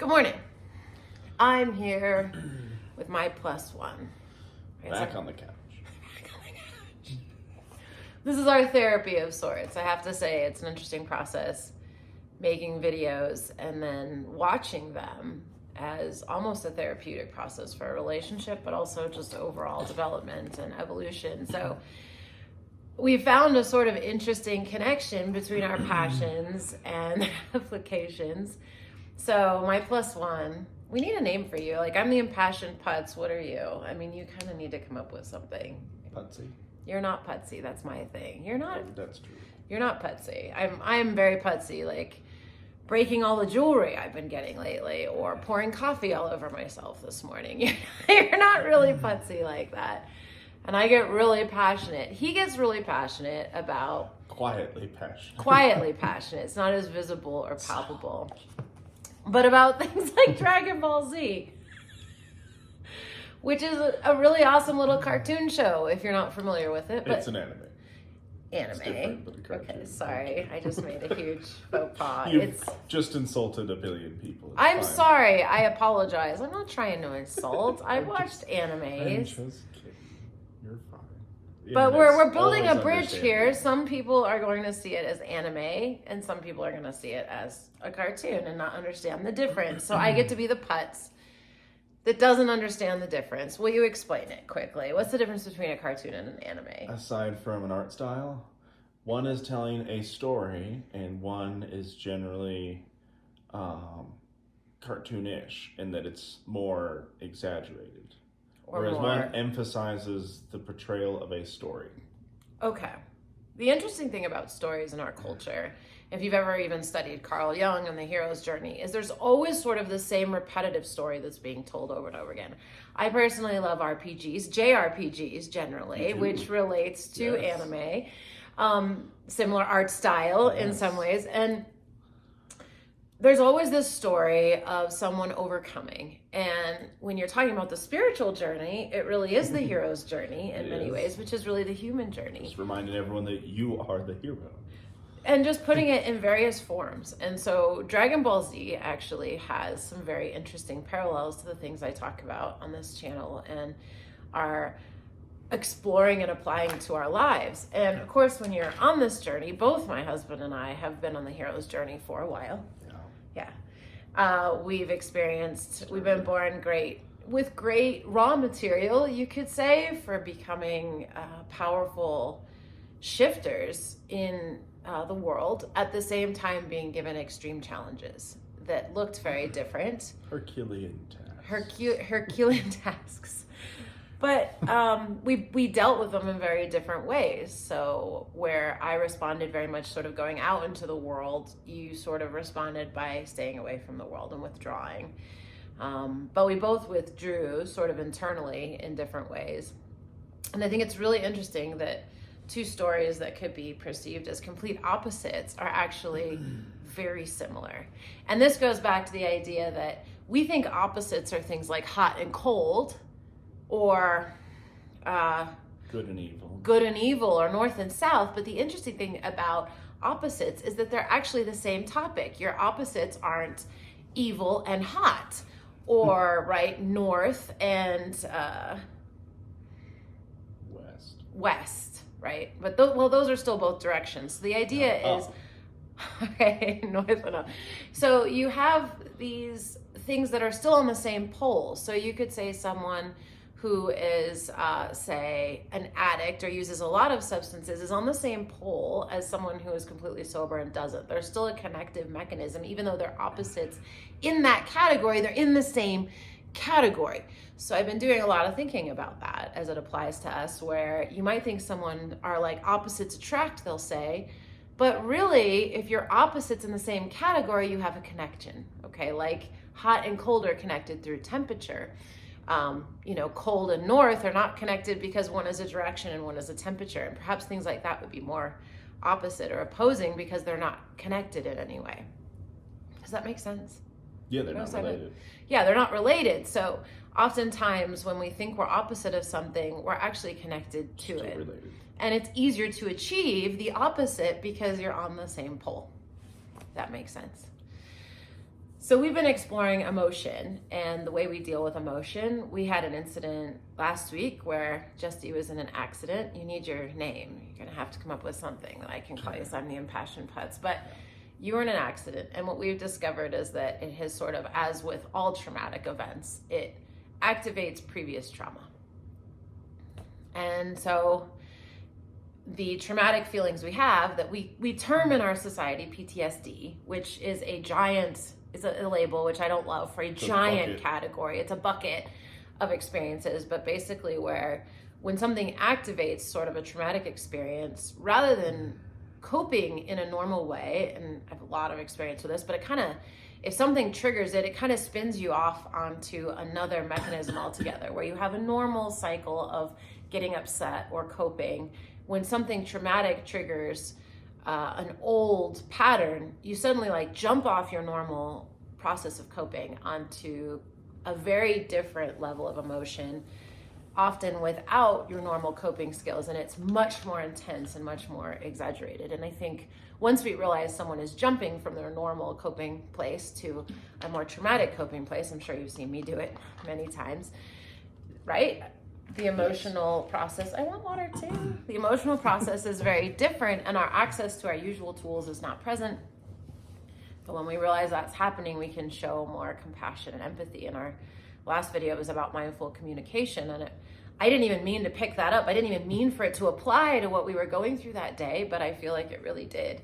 Good morning. I'm here with my plus one. Back on the couch. This is our therapy of sorts. I have to say, it's an interesting process making videos and then watching them as almost a therapeutic process for a relationship, but also just overall development and evolution. So we found a sort of interesting connection between our passions and applications. So my plus one, we need a name for you. Like, I'm the impassioned putz. What are you? I mean, you kind of need to come up with something. Putsy. You're not putsy. That's my thing. You're not. Oh, that's true. You're not putsy. I'm very putsy. Like breaking all the jewelry I've been getting lately, or pouring coffee all over myself this morning. You're not really putsy like that. And I get really passionate. He gets really passionate about quietly passionate. Quietly passionate. It's not as visible or palpable. But about things like Dragon Ball Z, which is a really awesome little cartoon show if you're not familiar with it. But it's an anime. It's different, but a cartoon. Okay, sorry. I just made a huge faux pas. You've just insulted a billion people. It's I'm fine. sorry. I apologize. I'm not trying to insult. I've watched animes. I'm just kidding. You're fine. But we're building a Always bridge understand here. you. Some people are going to see it as anime, and some people are going to see it as a cartoon and not understand the difference. So I get to be the putz that doesn't understand the difference. Will you explain it quickly? What's the difference between a cartoon and an anime? Aside from an art style, one is telling a story, and one is generally cartoonish in that it's more exaggerated. Whereas one emphasizes the portrayal of a story. Okay. The interesting thing about stories in our culture, if you've ever even studied Carl Jung and the hero's journey, is there's always sort of the same repetitive story that's being told over and over again. I personally love RPGs, JRPGs generally, which relates to anime. Similar art style in some ways. And there's always this story of someone overcoming. And when you're talking about the spiritual journey, it really is the hero's journey in many ways, which is really the human journey. Just reminding everyone that you are the hero. And just putting it in various forms. And so Dragon Ball Z actually has some very interesting parallels to the things I talk about on this channel and are exploring and applying to our lives. And of course, when you're on this journey, both my husband and I have been on the hero's journey for a while. We've been born with great raw material, you could say, for becoming powerful shifters in the world, at the same time being given extreme challenges that looked very different. Herculean tasks. Herculean tasks. But we dealt with them in very different ways. So where I responded very much sort of going out into the world, you sort of responded by staying away from the world and withdrawing. But we both withdrew sort of internally in different ways. And I think it's really interesting that two stories that could be perceived as complete opposites are actually very similar. And this goes back to the idea that we think opposites are things like hot and cold, or good and evil, or north and south. But the interesting thing about opposites is that they're actually the same topic. Your opposites aren't evil and hot, or north and west, right? But those are still both directions. So the idea is okay, north and up. So you have these things that are still on the same pole. So you could say someone who is, say, an addict or uses a lot of substances is on the same pole as someone who is completely sober and doesn't. There's still a connective mechanism. Even though they're opposites in that category, they're in the same category. So I've been doing a lot of thinking about that as it applies to us, where you might think someone are like opposites attract, they'll say, but really, if you're opposites in the same category, you have a connection, okay? Like hot and cold are connected through temperature. Cold and north are not connected because one is a direction and one is a temperature. And perhaps things like that would be more opposite or opposing because they're not connected in any way. Does that make sense? Yeah, they're not related. Yeah, they're not related. So oftentimes when we think we're opposite of something, we're actually connected to it. Related. And it's easier to achieve the opposite because you're on the same pole. That makes sense. So we've been exploring emotion and the way we deal with emotion. We had an incident last week where Justy was in an accident. You need your name. You're gonna have to come up with something that I can call you, so I'm the impassioned putz. But you were in an accident, and what we've discovered is that it has sort of, as with all traumatic events, it activates previous trauma. And so the traumatic feelings we have that we term in our society PTSD, which is a giant, is a label which I don't love, for a giant category. It's a bucket of experiences, but basically where when something activates sort of a traumatic experience, rather than coping in a normal way, and I have a lot of experience with this, but it kind of, if something triggers it, it kind of spins you off onto another mechanism altogether, where you have a normal cycle of getting upset or coping. When something traumatic triggers an old pattern, you suddenly like jump off your normal process of coping onto a very different level of emotion, often without your normal coping skills, and it's much more intense and much more exaggerated. And I think once we realize someone is jumping from their normal coping place to a more traumatic coping place, I'm sure you've seen me do it many times, right? The emotional process, I want water too. The emotional process is very different, and our access to our usual tools is not present. But when we realize that's happening, we can show more compassion and empathy. In our last video, it was about mindful communication, and I didn't even mean to pick that up. I didn't even mean for it to apply to what we were going through that day, but I feel like it really did,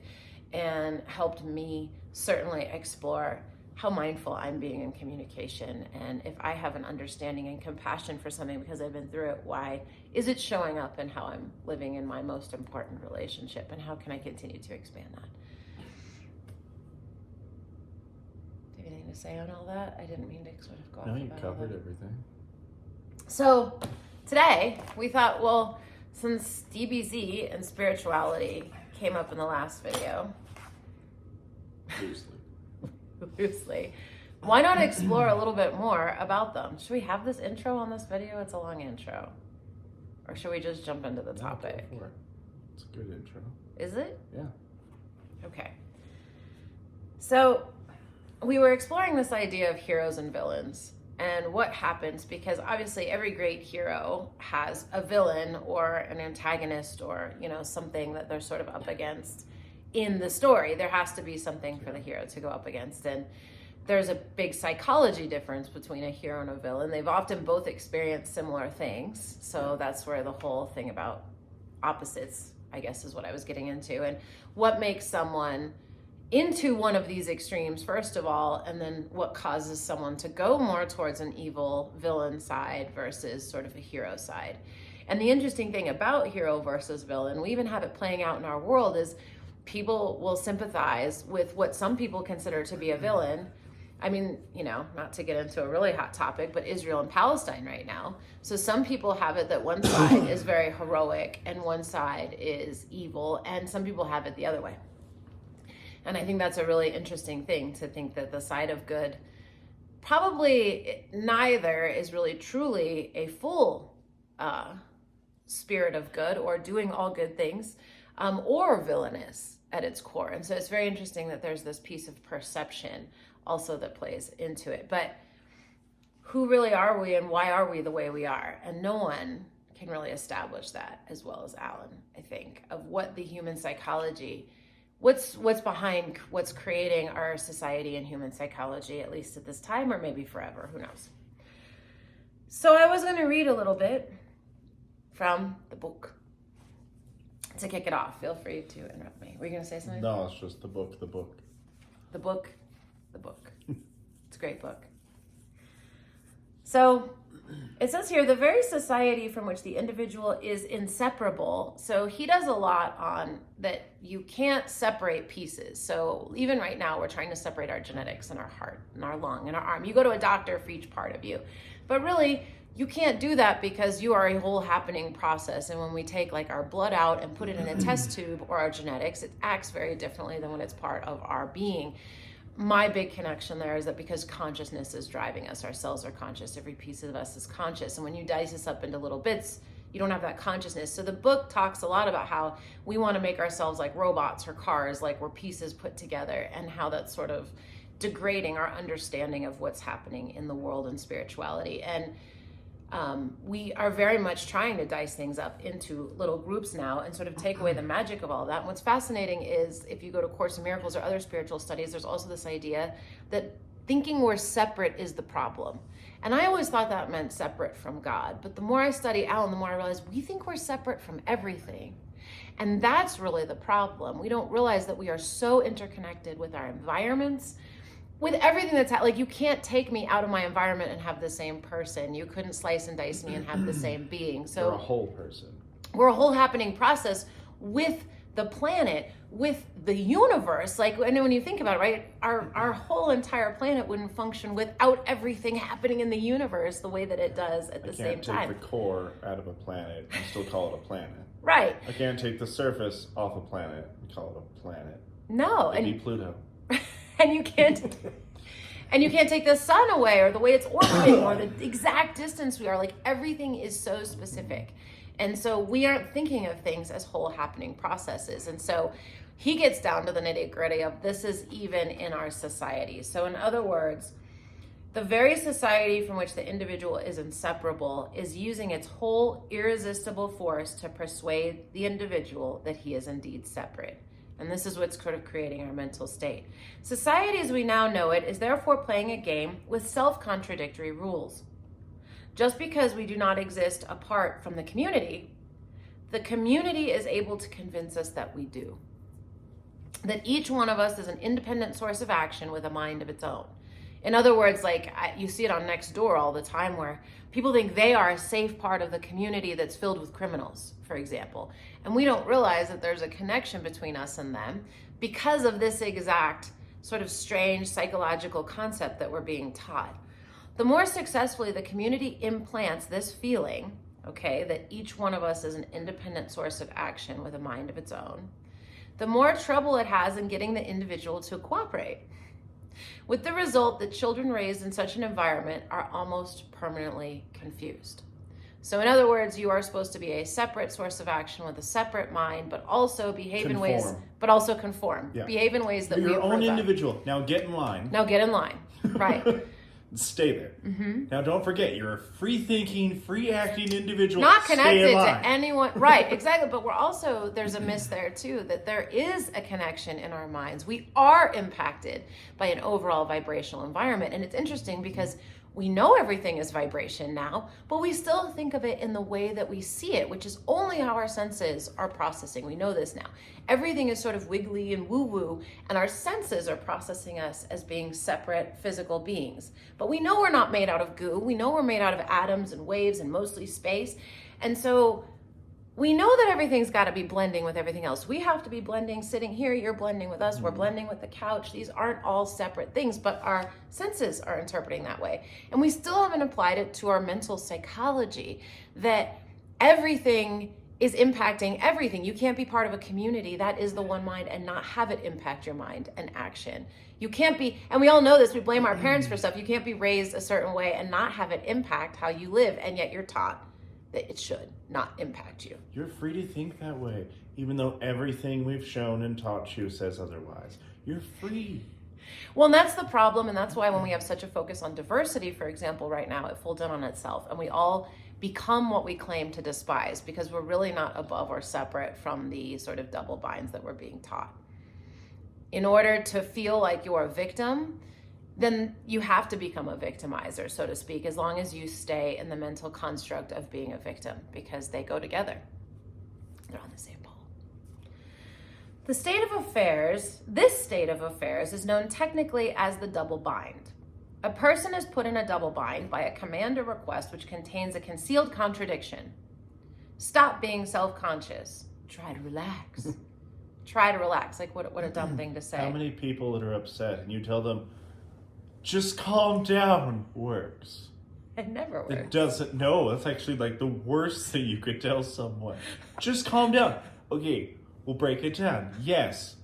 and helped me certainly explore how mindful I'm being in communication. And if I have an understanding and compassion for something because I've been through it, why is it showing up in how I'm living in my most important relationship, and how can I continue to expand that? Do you have anything to say on all that? I didn't mean to sort of go off. No, you covered everything. So today we thought, well, since DBZ and spirituality came up in the last video, loosely, why not explore a little bit more about them? Should we have this intro on this video? It's a long intro. Or should we just jump into the topic? It's a good intro. Is it? Yeah. Okay. So we were exploring this idea of heroes and villains and what happens, because obviously every great hero has a villain or an antagonist, or, you know, something that they're sort of up against in the story. There has to be something for the hero to go up against, and there's a big psychology difference between a hero and a villain. They've often both experienced similar things, so that's where the whole thing about opposites, I guess, is what I was getting into, and what makes someone into one of these extremes, first of all, and then what causes someone to go more towards an evil villain side versus sort of a hero side. And the interesting thing about hero versus villain, we even have it playing out in our world, is people will sympathize with what some people consider to be a villain. I mean, you know, not to get into a really hot topic, but Israel and Palestine right now. So some people have it that one side is very heroic and one side is evil, and some people have it the other way. And I think that's a really interesting thing, to think that the side of good, probably neither is really truly a full spirit of good or doing all good things, or villainous at its core. And so it's very interesting that there's this piece of perception also that plays into it. But who really are we, and why are we the way we are? And no one can really establish that as well as Alan, I think, of what the human psychology, what's behind what's creating our society and human psychology, at least at this time, or maybe forever, who knows. So I was going to read a little bit from the book to kick it off. Feel free to interrupt me. Were you going to say something? No, it's just the book. The book. It's a great book. So it says here, the very society from which the individual is inseparable. So he does a lot on that you can't separate pieces. So even right now, we're trying to separate our genetics and our heart and our lung and our arm. You go to a doctor for each part of you. But really, you can't do that, because you are a whole happening process. And when we take like our blood out and put it in a test tube, or our genetics, it acts very differently than when it's part of our being. My big connection there is that because consciousness is driving us, our cells are conscious, every piece of us is conscious. And when you dice this up into little bits, you don't have that consciousness. So the book talks a lot about how we want to make ourselves like robots or cars, like we're pieces put together, and how that's sort of degrading our understanding of what's happening in the world and spirituality. And we are very much trying to dice things up into little groups now and sort of take away the magic of all that. And what's fascinating is if you go to Course in Miracles or other spiritual studies, there's also this idea that thinking we're separate is the problem. And I always thought that meant separate from God. But the more I study Alan, the more I realize we think we're separate from everything. And that's really the problem. We don't realize that we are so interconnected with our environments, with everything that's like, you can't take me out of my environment and have the same person. You couldn't slice and dice me and have the same being. So you're a whole person. We're a whole happening process with the planet, with the universe. Like, I know when you think about it, right? Our whole entire planet wouldn't function without everything happening in the universe the way that it does at the same time. I can't take the core out of a planet and still call it a planet. Right. I can't take the surface off a planet and call it a planet. No. Maybe Pluto. And you can't take the sun away or the way it's orbiting or the exact distance we are. Like, everything is so specific. And so we aren't thinking of things as whole happening processes. And so he gets down to the nitty gritty of this is even in our society. So in other words, the very society from which the individual is inseparable is using its whole irresistible force to persuade the individual that he is indeed separate. And this is what's sort of creating our mental state. Society as we now know it is therefore playing a game with self-contradictory rules. Just because we do not exist apart from the community is able to convince us that we do. That each one of us is an independent source of action with a mind of its own. In other words, like you see it on Nextdoor all the time where people think they are a safe part of the community that's filled with criminals, for example. And we don't realize that there's a connection between us and them because of this exact sort of strange psychological concept that we're being taught. The more successfully the community implants this feeling, okay, that each one of us is an independent source of action with a mind of its own, the more trouble it has in getting the individual to cooperate. With the result that children raised in such an environment are almost permanently confused. So in other words, you are supposed to be a separate source of action with a separate mind, but also behave in ways, but also conform. Yeah. Behave in ways that you're your own individual. Now get in line. Now get in line. Right. Stay there. Mm-hmm. Now don't forget, you're a free-thinking, free-acting individual. Not connected to anyone. Right, exactly. But we're also, there's a miss there too, that there is a connection in our minds. We are impacted by an overall vibrational environment. And it's interesting because we know everything is vibration now, but we still think of it in the way that we see it, which is only how our senses are processing. We know this now. Everything is sort of wiggly and woo-woo, and our senses are processing us as being separate physical beings. But we know we're not made out of goo. We know we're made out of atoms and waves and mostly space. And so we know that everything's got to be blending with everything else. We have to be blending, sitting here, you're blending with us, we're blending with the couch. These aren't all separate things, but our senses are interpreting that way. And we still haven't applied it to our mental psychology, that everything is impacting everything. You can't be part of a community that is the one mind and not have it impact your mind and action. You can't be, and we all know this, we blame our parents for stuff. You can't be raised a certain way and not have it impact how you live, and yet you're taught that it should not impact you. You're free to think that way, even though everything we've shown and taught you says otherwise. You're free. Well, and that's the problem, and that's why when we have such a focus on diversity, for example, right now, it folds in on itself, and we all become what we claim to despise because we're really not above or separate from the sort of double binds that we're being taught. In order to feel like you're a victim, then you have to become a victimizer, so to speak, as long as you stay in the mental construct of being a victim, because they go together. They're on the same pole. This state of affairs is known technically as the double bind. A person is put in a double bind by a command or request which contains a concealed contradiction. Stop being self-conscious. Try to relax. Try to relax. Like, what a dumb thing to say. How many people that are upset and you tell them, just calm down, works? It never works. It doesn't. No, that's actually like the worst thing you could tell someone. Just calm down. Okay, we'll break it down. Yes,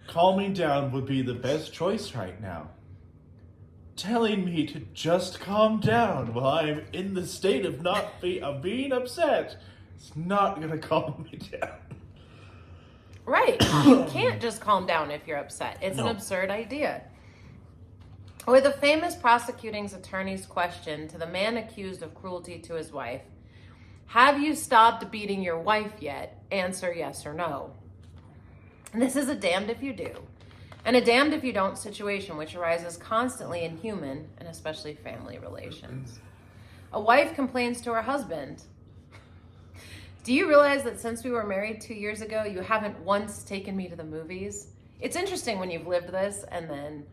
calming down would be the best choice right now. Telling me to just calm down while I'm in the state of being upset, it's not going to calm me down. Right. You can't just calm down if you're upset. It's an absurd idea. Or the famous prosecuting attorney's question to the man accused of cruelty to his wife, have you stopped beating your wife yet? Answer yes or no. And this is a damned if you do, and a damned if you don't situation which arises constantly in human and especially family relations. A wife complains to her husband, do you realize that since we were married 2 years ago, you haven't once taken me to the movies? It's interesting when you've lived this and then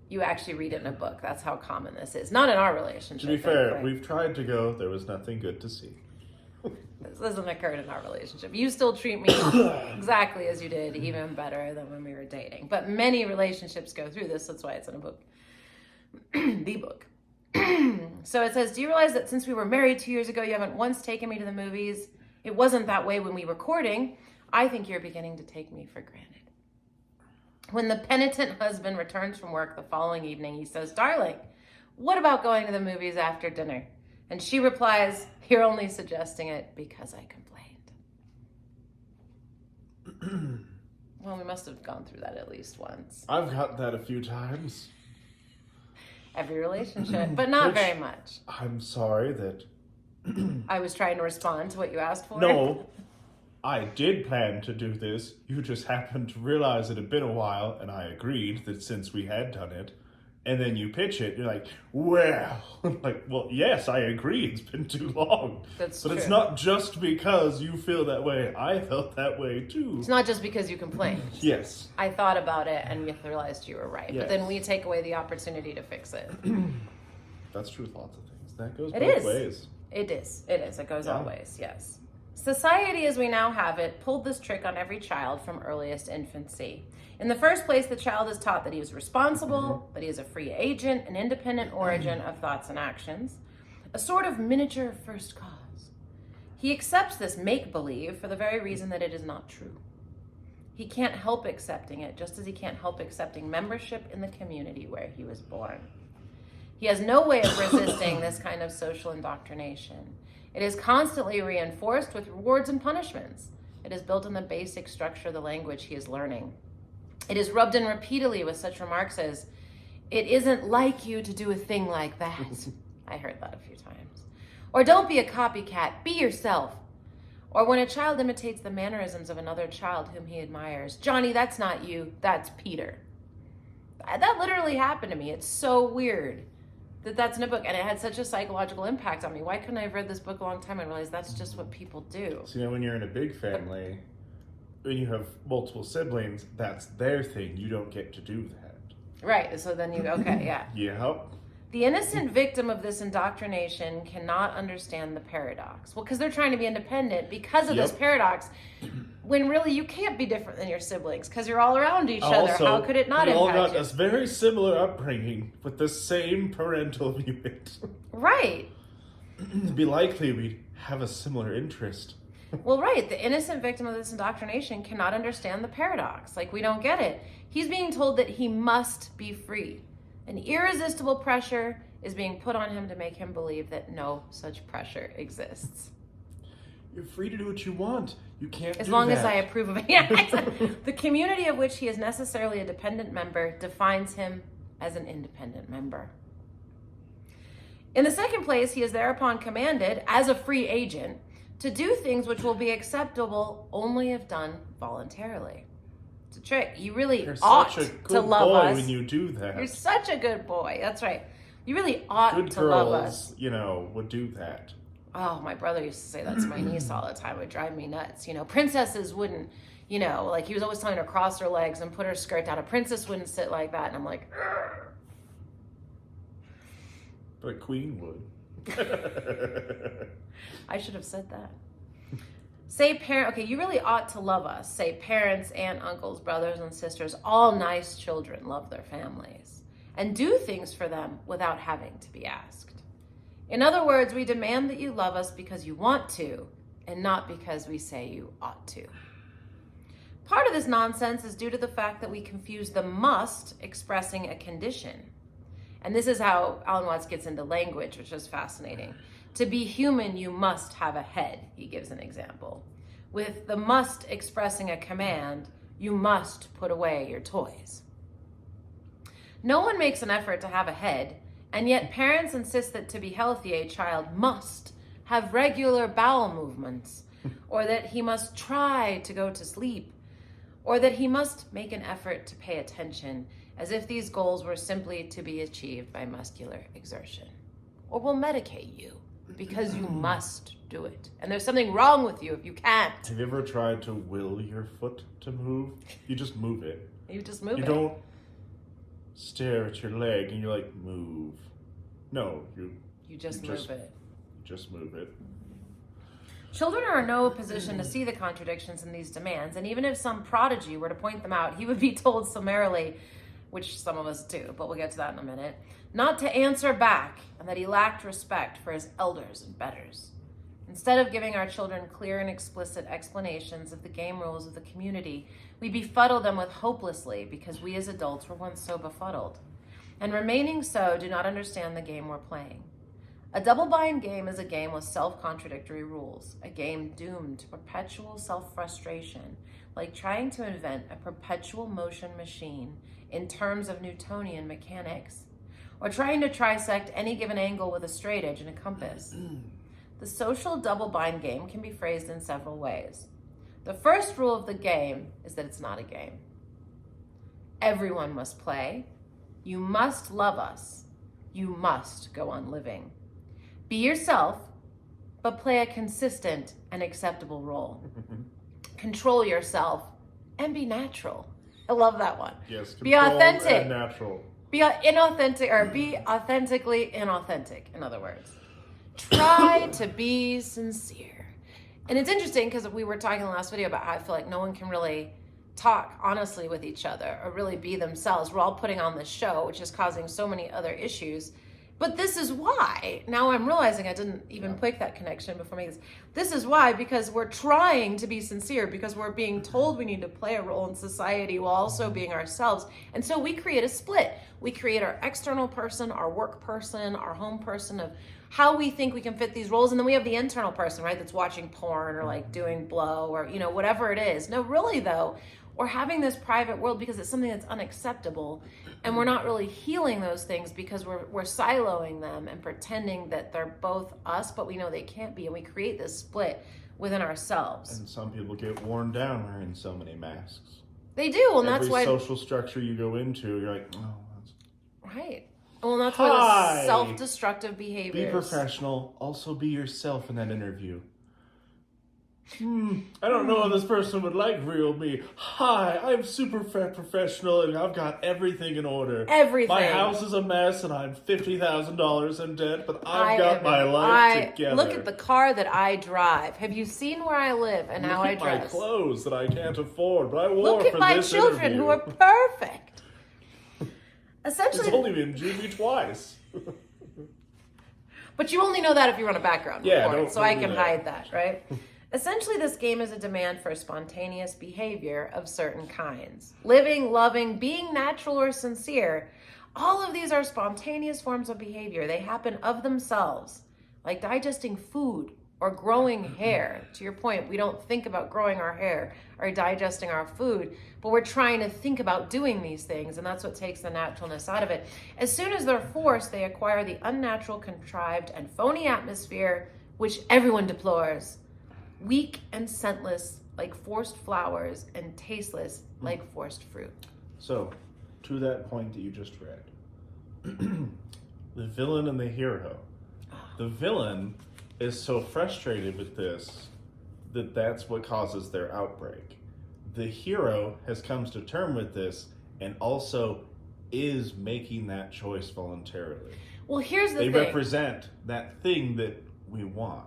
you actually read it in a book. That's how common this is. Not in our relationship. To be fair, we've tried to go. There was nothing good to see. This doesn't occur in our relationship. You still treat me exactly as you did, even better than when we were dating. But many relationships go through this. That's why it's in a book. The book. So it says, do you realize that since we were married 2 years ago, you haven't once taken me to the movies? It wasn't that way when we were courting. I think you're beginning to take me for granted. When the penitent husband returns from work the following evening, he says, darling, what about going to the movies after dinner? And she replies, you're only suggesting it because I complained. Well, we must have gone through that at least once. I've got that a few times. Every relationship, but not very much. I'm sorry that... I was trying to respond to what you asked for. No, I did plan to do this. You just happened to realize it had been a while, and I agreed that since we had done it, and then you pitch it, you're like, well, like, well, yes, I agree, it's been too long. That's but true. It's not just because you feel that way. I felt that way too. It's not just because you complained. Yes. I thought about it and you realized you were right. Yes. But then we take away the opportunity to fix it. That's true with lots of things. That goes It both is. ways. It is. It is. It goes all ways, yes. Society, as we now have it, pulled this trick on every child from earliest infancy. In the first place, the child is taught that he is responsible, that he is a free agent, an independent origin of thoughts and actions, a sort of miniature first cause. He accepts this make-believe for the very reason that it is not true. He can't help accepting it, just as he can't help accepting membership in the community where he was born. He has no way of resisting this kind of social indoctrination. It is constantly reinforced with rewards and punishments. It is built on the basic structure of the language he is learning. It is rubbed in repeatedly with such remarks as, it isn't like you to do a thing like that. I heard that a few times. Or don't be a copycat, be yourself. Or when a child imitates the mannerisms of another child whom he admires, Johnny, that's not you, that's Peter. That literally happened to me. It's so weird that that's in a book, and it had such a psychological impact on me. Why couldn't I have read this book a long time and realized that's just what people do? So, when you're in a big family, when you have multiple siblings, that's their thing. You don't get to do that. Right, so then you, okay, yeah. Yep. The innocent victim of this indoctrination cannot understand the paradox. Well, because they're trying to be independent because of this paradox, when really you can't be different than your siblings because you're all around each other. How could it not we all impact got you? a very similar upbringing with the same parental unit. Right. It'd be likely we'd have a similar interest. Well, right. The innocent victim of this indoctrination cannot understand the paradox. Like, we don't get it. He's being told that he must be free. An irresistible pressure is being put on him to make him believe that no such pressure exists. You're free to do what you want. You can't As do long that. as I approve of it. Yeah. The community of which he is necessarily a dependent member defines him as an independent member. In the second place, he is thereupon commanded, as a free agent, to do things which will be acceptable only if done voluntarily. It's a trick. You really ought such a good to love boy us. when you do that. You're such a good boy. That's right. You really ought Good to love us. girls, would do that. Oh, my brother used to say that to my niece all the time. It would drive me nuts. Princesses wouldn't, like he was always telling her to cross her legs and put her skirt down. A princess wouldn't sit like that. And I'm like, "Argh." But a queen would. I should have said that. You really ought to love us. Say parents, aunt, uncles, brothers, and sisters, all nice children love their families and do things for them without having to be asked. In other words, we demand that you love us because you want to and not because we say you ought to. Part of this nonsense is due to the fact that we confuse the must expressing a condition. And this is how Alan Watts gets into language, which is fascinating. To be human, you must have a head, he gives an example. With the must expressing a command, you must put away your toys. No one makes an effort to have a head, and yet parents insist that to be healthy, a child must have regular bowel movements, or that he must try to go to sleep, or that he must make an effort to pay attention, as if these goals were simply to be achieved by muscular exertion. Or we'll medicate you because you must do it. And there's something wrong with you if you can't. Have you ever tried to will your foot to move? You just move it. You just move it. You don't stare at your leg and you're like, move. No, you just move it. Just move it. Children are in no position to see the contradictions in these demands, and even if some prodigy were to point them out, he would be told summarily, which some of us do, but we'll get to that in a minute, not to answer back, and that he lacked respect for his elders and betters. Instead of giving our children clear and explicit explanations of the game rules of the community, we befuddle them with hopelessly because we as adults were once so befuddled, and remaining so, do not understand the game we're playing. A double-bind game is a game with self-contradictory rules, a game doomed to perpetual self-frustration, like trying to invent a perpetual motion machine in terms of Newtonian mechanics, or trying to trisect any given angle with a straight edge and a compass. The social double-bind game can be phrased in several ways. The first rule of the game is that it's not a game. Everyone must play. You must love us. You must go on living. Be yourself, but play a consistent and acceptable role. Control yourself and be natural. I love that one. Yes, be authentic and natural. Be inauthentic, or be authentically inauthentic, in other words. Try to be sincere. And it's interesting because we were talking in the last video about how I feel like no one can really talk honestly with each other or really be themselves. We're all putting on this show, which is causing so many other issues. But this is why, now I'm realizing I didn't even make that connection before making this. This is why, because we're trying to be sincere, because we're being told we need to play a role in society while also being ourselves. And so we create a split. We create our external person, our work person, our home person of how we think we can fit these roles. And then we have the internal person, right, that's watching porn or like doing blow or, you know, whatever it is. No, really though, we're having this private world because it's something that's unacceptable, and we're not really healing those things because we're siloing them and pretending that they're both us, but we know they can't be, and we create this split within ourselves. And some people get worn down wearing so many masks. They do, and that's why every social structure you go into, you're like, oh, that's right. Well, and that's why the self-destructive behaviors. Be professional. Also be yourself in that interview. I don't know if this person would like real me. Hi, I'm super professional and I've got everything in order. Everything. My house is a mess and I'm $50,000 in debt, but I've got my life together. Look at the car that I drive. Have you seen where I live and how I dress? Look at my clothes that I can't afford, but I wore Look for at my this children interview. who are perfect. Essentially, it's only been Jimmy twice. But you only know that if you run a background report, so I can that. hide that, right? Essentially, this game is a demand for spontaneous behavior of certain kinds. Living, loving, being natural or sincere, all of these are spontaneous forms of behavior. They happen of themselves, like digesting food or growing hair. To your point, we don't think about growing our hair or digesting our food, but we're trying to think about doing these things, and that's what takes the naturalness out of it. As soon as they're forced, they acquire the unnatural, contrived, and phony atmosphere, which everyone deplores. Weak and scentless like forced flowers, and tasteless like forced fruit. So, to that point that you just read, the villain and the hero. The villain is so frustrated with this that that's what causes their outbreak. The hero has come to terms with this and also is making that choice voluntarily. Well, here's the thing. They represent that thing that we want.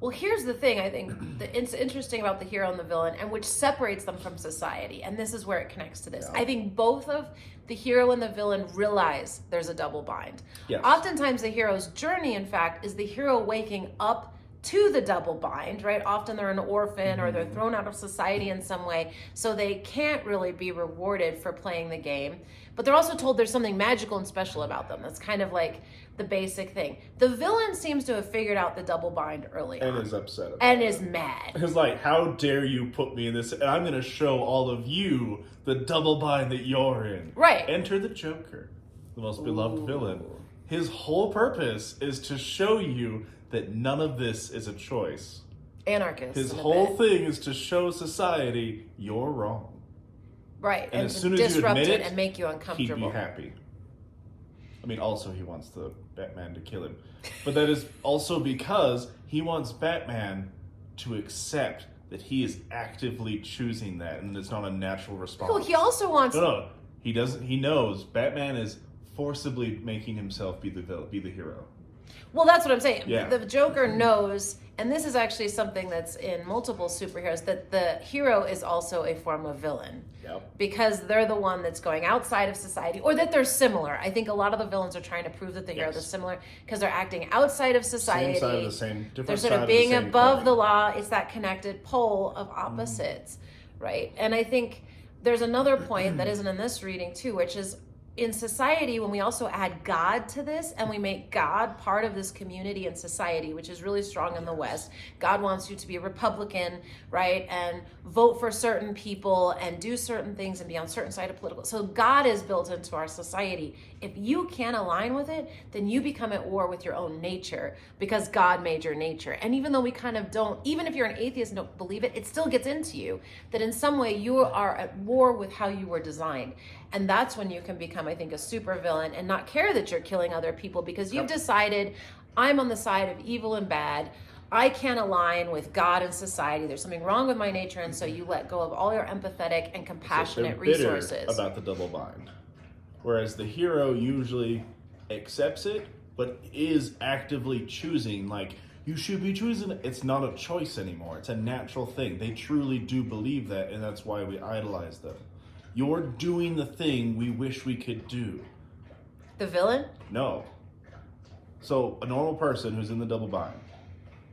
Well, here's the thing, I think, that it's interesting about the hero and the villain, and which separates them from society, and this is where it connects to this. Yeah. I think both of the hero and the villain realize there's a double bind. Yes. Oftentimes the hero's journey, in fact, is the hero waking up to the double bind, right? Often they're an orphan or they're thrown out of society in some way, so they can't really be rewarded for playing the game. But they're also told there's something magical and special about them. That's kind of like the basic thing. The villain seems to have figured out the double bind early on. And is upset about and it. Is mad. It's like, how dare you put me in this, and I'm going to show all of you the double bind that you're in. Right. Enter the Joker. the most beloved villain. His whole purpose is to show you that none of this is a choice. Anarchist. His whole thing is to show society you're wrong. Right, and and as to soon as you disrupt admit it and make you he'd uncomfortable. be happy. I mean, also he wants the Batman to kill him. But that is also because he wants Batman to accept that he is actively choosing that and it's not a natural response. Well, he also wants... No. He doesn't. He knows Batman is forcibly making himself be the hero. Well, that's what I'm saying. Yeah. The Joker knows, and this is actually something that's in multiple superheroes, that the hero is also a form of villain. Yep. Because they're the one that's going outside of society, or that they're similar. I think a lot of the villains are trying to prove that the heroes are similar because they're acting outside of society. Same side of the same, different they're sort side of being of the same above coin. the law. It's that connected pole of opposites, right? And I think there's another point that isn't in this reading too, which is in society, when we also add God to this and we make God part of this community and society, which is really strong in the West. God wants you to be a Republican, right? And vote for certain people and do certain things and be on certain side of political. So God is built into our society. If you can't align with it, then you become at war with your own nature because God made your nature. And even though we kind of don't, even if you're an atheist and don't believe it, it still gets into you that in some way you are at war with how you were designed. And that's when you can become, I think, a supervillain and not care that you're killing other people because you've decided, I'm on the side of evil and bad. I can't align with God and society. There's something wrong with my nature. And so you let go of all your empathetic and compassionate So they're bitter resources. about the double bind. Whereas the hero usually accepts it, but is actively choosing, like, you should be choosing it. It's not a choice anymore. It's a natural thing. They truly do believe that, and that's why we idolize them. You're doing the thing we wish we could do. The villain? No. So, a normal person who's in the double bind,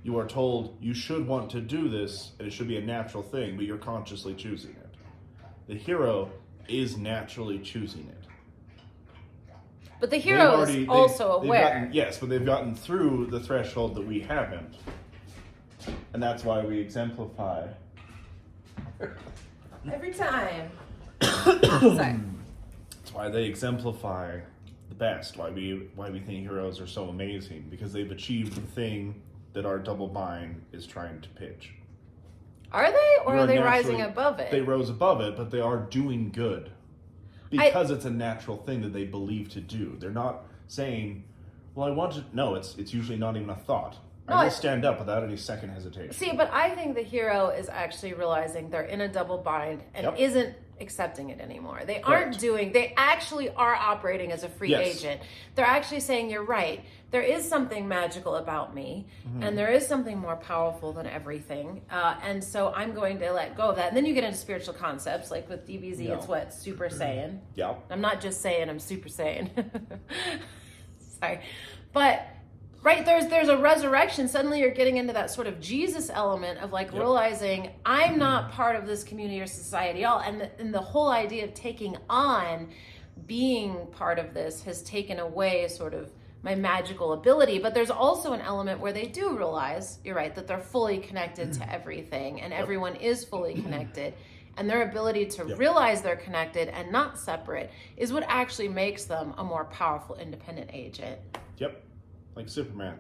you are told you should want to do this, and it should be a natural thing, but you're consciously choosing it. The hero is naturally choosing it. But the hero is also aware. Yes, but they've gotten through the threshold that we haven't. And that's why we exemplify. Every time. Sorry. That's why they exemplify the best. Why we think heroes are so amazing, because they've achieved the thing that our double bind is trying to pitch. Are they, or are they rising above it? They rose above it, but they are doing good because it's a natural thing that they believe to do. They're not saying, "Well, I want to." No, it's usually not even a thought. I will stand up without any second hesitation. See, but I think the hero is actually realizing they're in a double bind and isn't accepting it anymore. They aren't they actually are operating as a free agent. They're actually saying, you're right, there is something magical about me, and there is something more powerful than everything, and so I'm going to let go of that. And then you get into spiritual concepts, like with DBZ, it's what? Super Saiyan. Yeah. I'm not just saying I'm Super Saiyan. Sorry. But... right, there's a resurrection. Suddenly you're getting into that sort of Jesus element of like realizing I'm not part of this community or society at all. And the whole idea of taking on being part of this has taken away sort of my magical ability. But there's also an element where they do realize, you're right, that they're fully connected to everything and everyone is fully connected. And their ability to realize they're connected and not separate is what actually makes them a more powerful independent agent. Yep. Like Superman.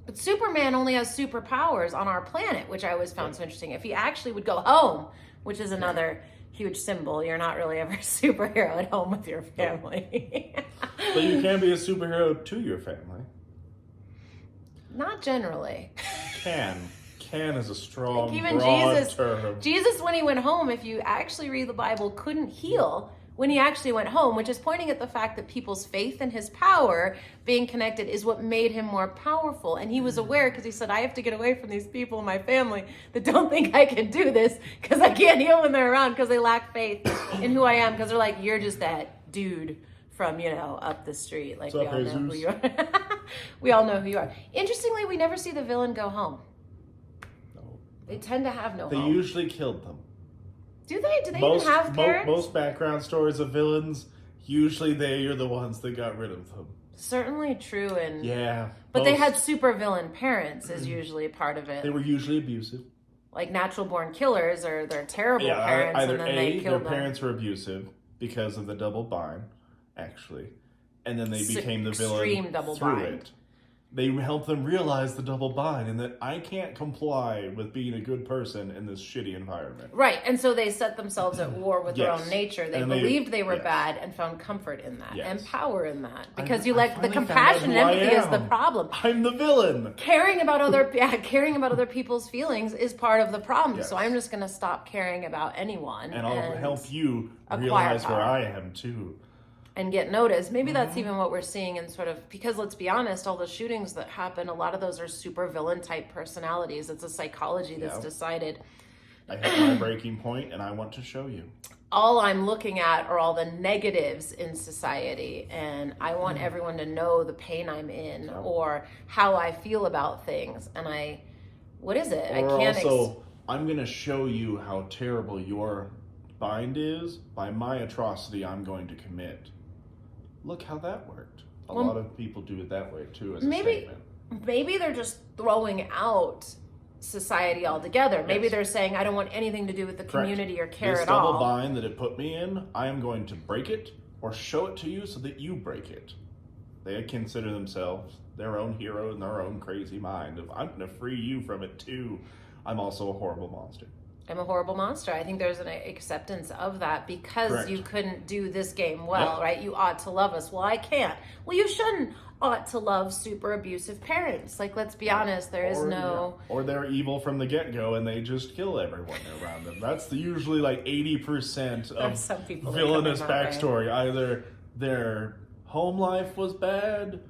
But Superman only has superpowers on our planet, which I always found so interesting. If he actually would go home, which is another huge symbol, you're not really ever a superhero at home with your family. But you can be a superhero to your family. Not generally. Can is a strong, like even broad term. Jesus, when he went home, if you actually read the Bible, couldn't heal when he actually went home, which is pointing at the fact that people's faith in his power being connected is what made him more powerful. And he was aware because he said, I have to get away from these people in my family that don't think I can do this because I can't heal when they're around because they lack faith in who I am, because they're like, you're just that dude from, up the street. Like, we all know who you are. We all know who you are. Interestingly, we never see the villain go home. No. They tend to have no They home. usually killed them. Do they? Do they even have parents? Most background stories of villains, usually they are the ones that got rid of them. Certainly true. And but they had super villain parents is usually part of it. They were usually abusive. Like natural born killers, or they're terrible parents, either and then they killed their them. parents were abusive because of the double bind, actually. And then they became the Extreme villain double through bind. it. They helped them realize the double bind and that I can't comply with being a good person in this shitty environment. Right, and so they set themselves at war with their Yes. own nature. They And believed they were yes. bad and found comfort in that Yes. and power in that. Because I you like the finally found compassion and out who I empathy is the am. problem. I'm the villain. Caring about other people's feelings is part of the problem. Yes. So I'm just going to stop caring about anyone And I'll help you acquire realize power. where I am too. and get noticed. Maybe that's even what we're seeing in sort of, because let's be honest, all the shootings that happen, a lot of those are super villain type personalities. It's a psychology that's decided. I hit my breaking point and I want to show you. All I'm looking at are all the negatives in society, and I want everyone to know the pain I'm in or how I feel about things. And what is it? Or I can't also, I'm going to show you how terrible your bind is by my atrocity I'm going to commit. Look how that worked. A lot of people do it that way too as a statement. Maybe they're just throwing out society altogether. Maybe Yes. they're saying, I don't want anything to do with the community or care this at double all. bind that it put me in, I am going to break it or show it to you so that you break it. They consider themselves their own hero in their own crazy mind of, I'm going to free you from it too. I'm also a horrible monster. I'm a horrible monster. I think there's an acceptance of that because Correct. you couldn't do this game well, Yep. right? You ought to love us. Well, I can't. Well, you shouldn't ought to love super abusive parents. Like, let's be honest, there is no... Or they're evil from the get-go and they just kill everyone around them. That's usually like 80% of some people that villainous come in that way. backstory. Either their home life was bad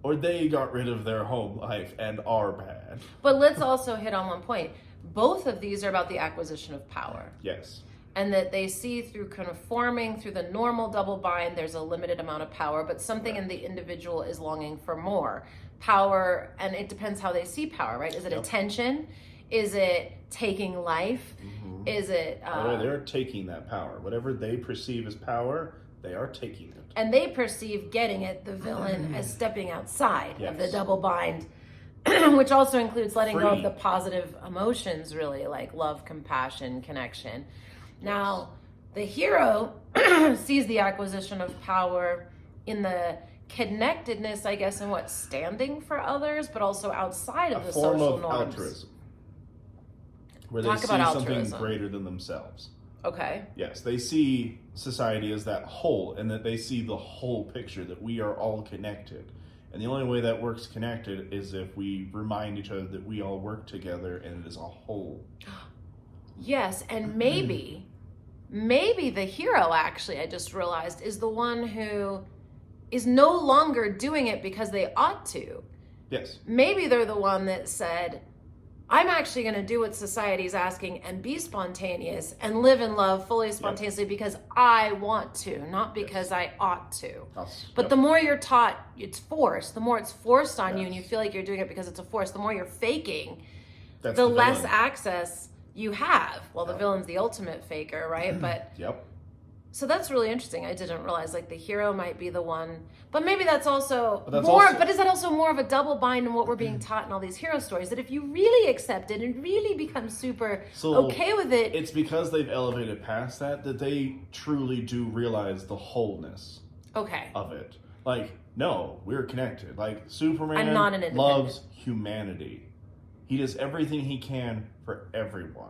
or they got rid of their home life and are bad. But let's also hit on one point. Both of these are about the acquisition of power. Yes. And that they see through conforming, through the normal double bind, there's a limited amount of power, but something in the individual is longing for more power. And it depends how they see power, right? Is it attention? Is it taking life? Is it... They're taking that power. Whatever they perceive as power, they are taking it. and they perceive getting it, the villain, as stepping outside of the double bind, which also includes letting go of Free. the positive emotions, really, like love, compassion, connection. Now, the hero sees the acquisition of power in the connectedness, I guess, in what, standing for others, but also outside of the form social of norms. altruism, where Talk they see about something altruism. greater than themselves. Okay. Yes, they see society as that whole, and that they see the whole picture, that we are all connected. And the only way that works connected is if we remind each other that we all work together and it is a whole. Yes, and maybe the hero, actually, I just realized, is the one who is no longer doing it because they ought to. Yes. Maybe they're the one that said, I'm actually going to do what society's asking and be spontaneous and live in love fully spontaneously because I want to, not because I ought to. But the more you're taught it's forced, the more it's forced on you and you feel like you're doing it because it's a force, the more you're faking, That's the the less villain. access you have. Well, the villain's the ultimate faker, right? But Yep. so that's really interesting. I didn't realize like the hero might be the one, but maybe that's also But that's more. also- But is that also more of a double bind in what we're being taught in all these hero stories? That if you really accept it and really become super okay with it, It's because they've elevated past that they truly do realize the wholeness okay. of it. Like, no, we're connected. Like, Superman I'm not an independent. loves humanity. He does everything he can for everyone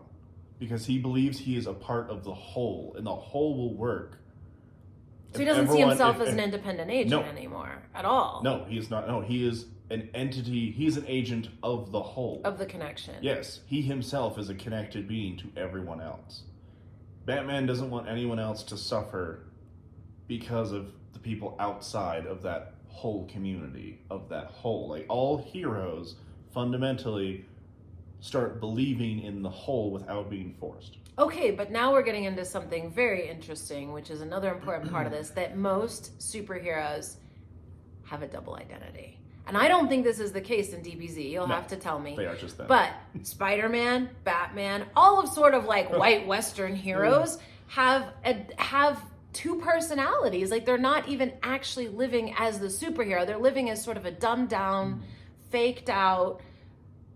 because he believes he is a part of the whole, and the whole will work. So he doesn't see himself as an independent agent anymore at all. No, he is not. No, he is an entity. He is an agent of the whole. Of the connection. Yes, he himself is a connected being to everyone else. Batman doesn't want anyone else to suffer because of the people outside of that whole community, of that whole. Like, all heroes fundamentally start believing in the whole without being forced. Okay, but now we're getting into something very interesting, which is another important part of this, that most superheroes have a double identity. And I don't think this is the case in DBZ. You'll have to tell me. They are just that. But Spider-Man, Batman, all of sort of like white Western heroes have two personalities. Like, they're not even actually living as the superhero. They're living as sort of a dumbed down, faked out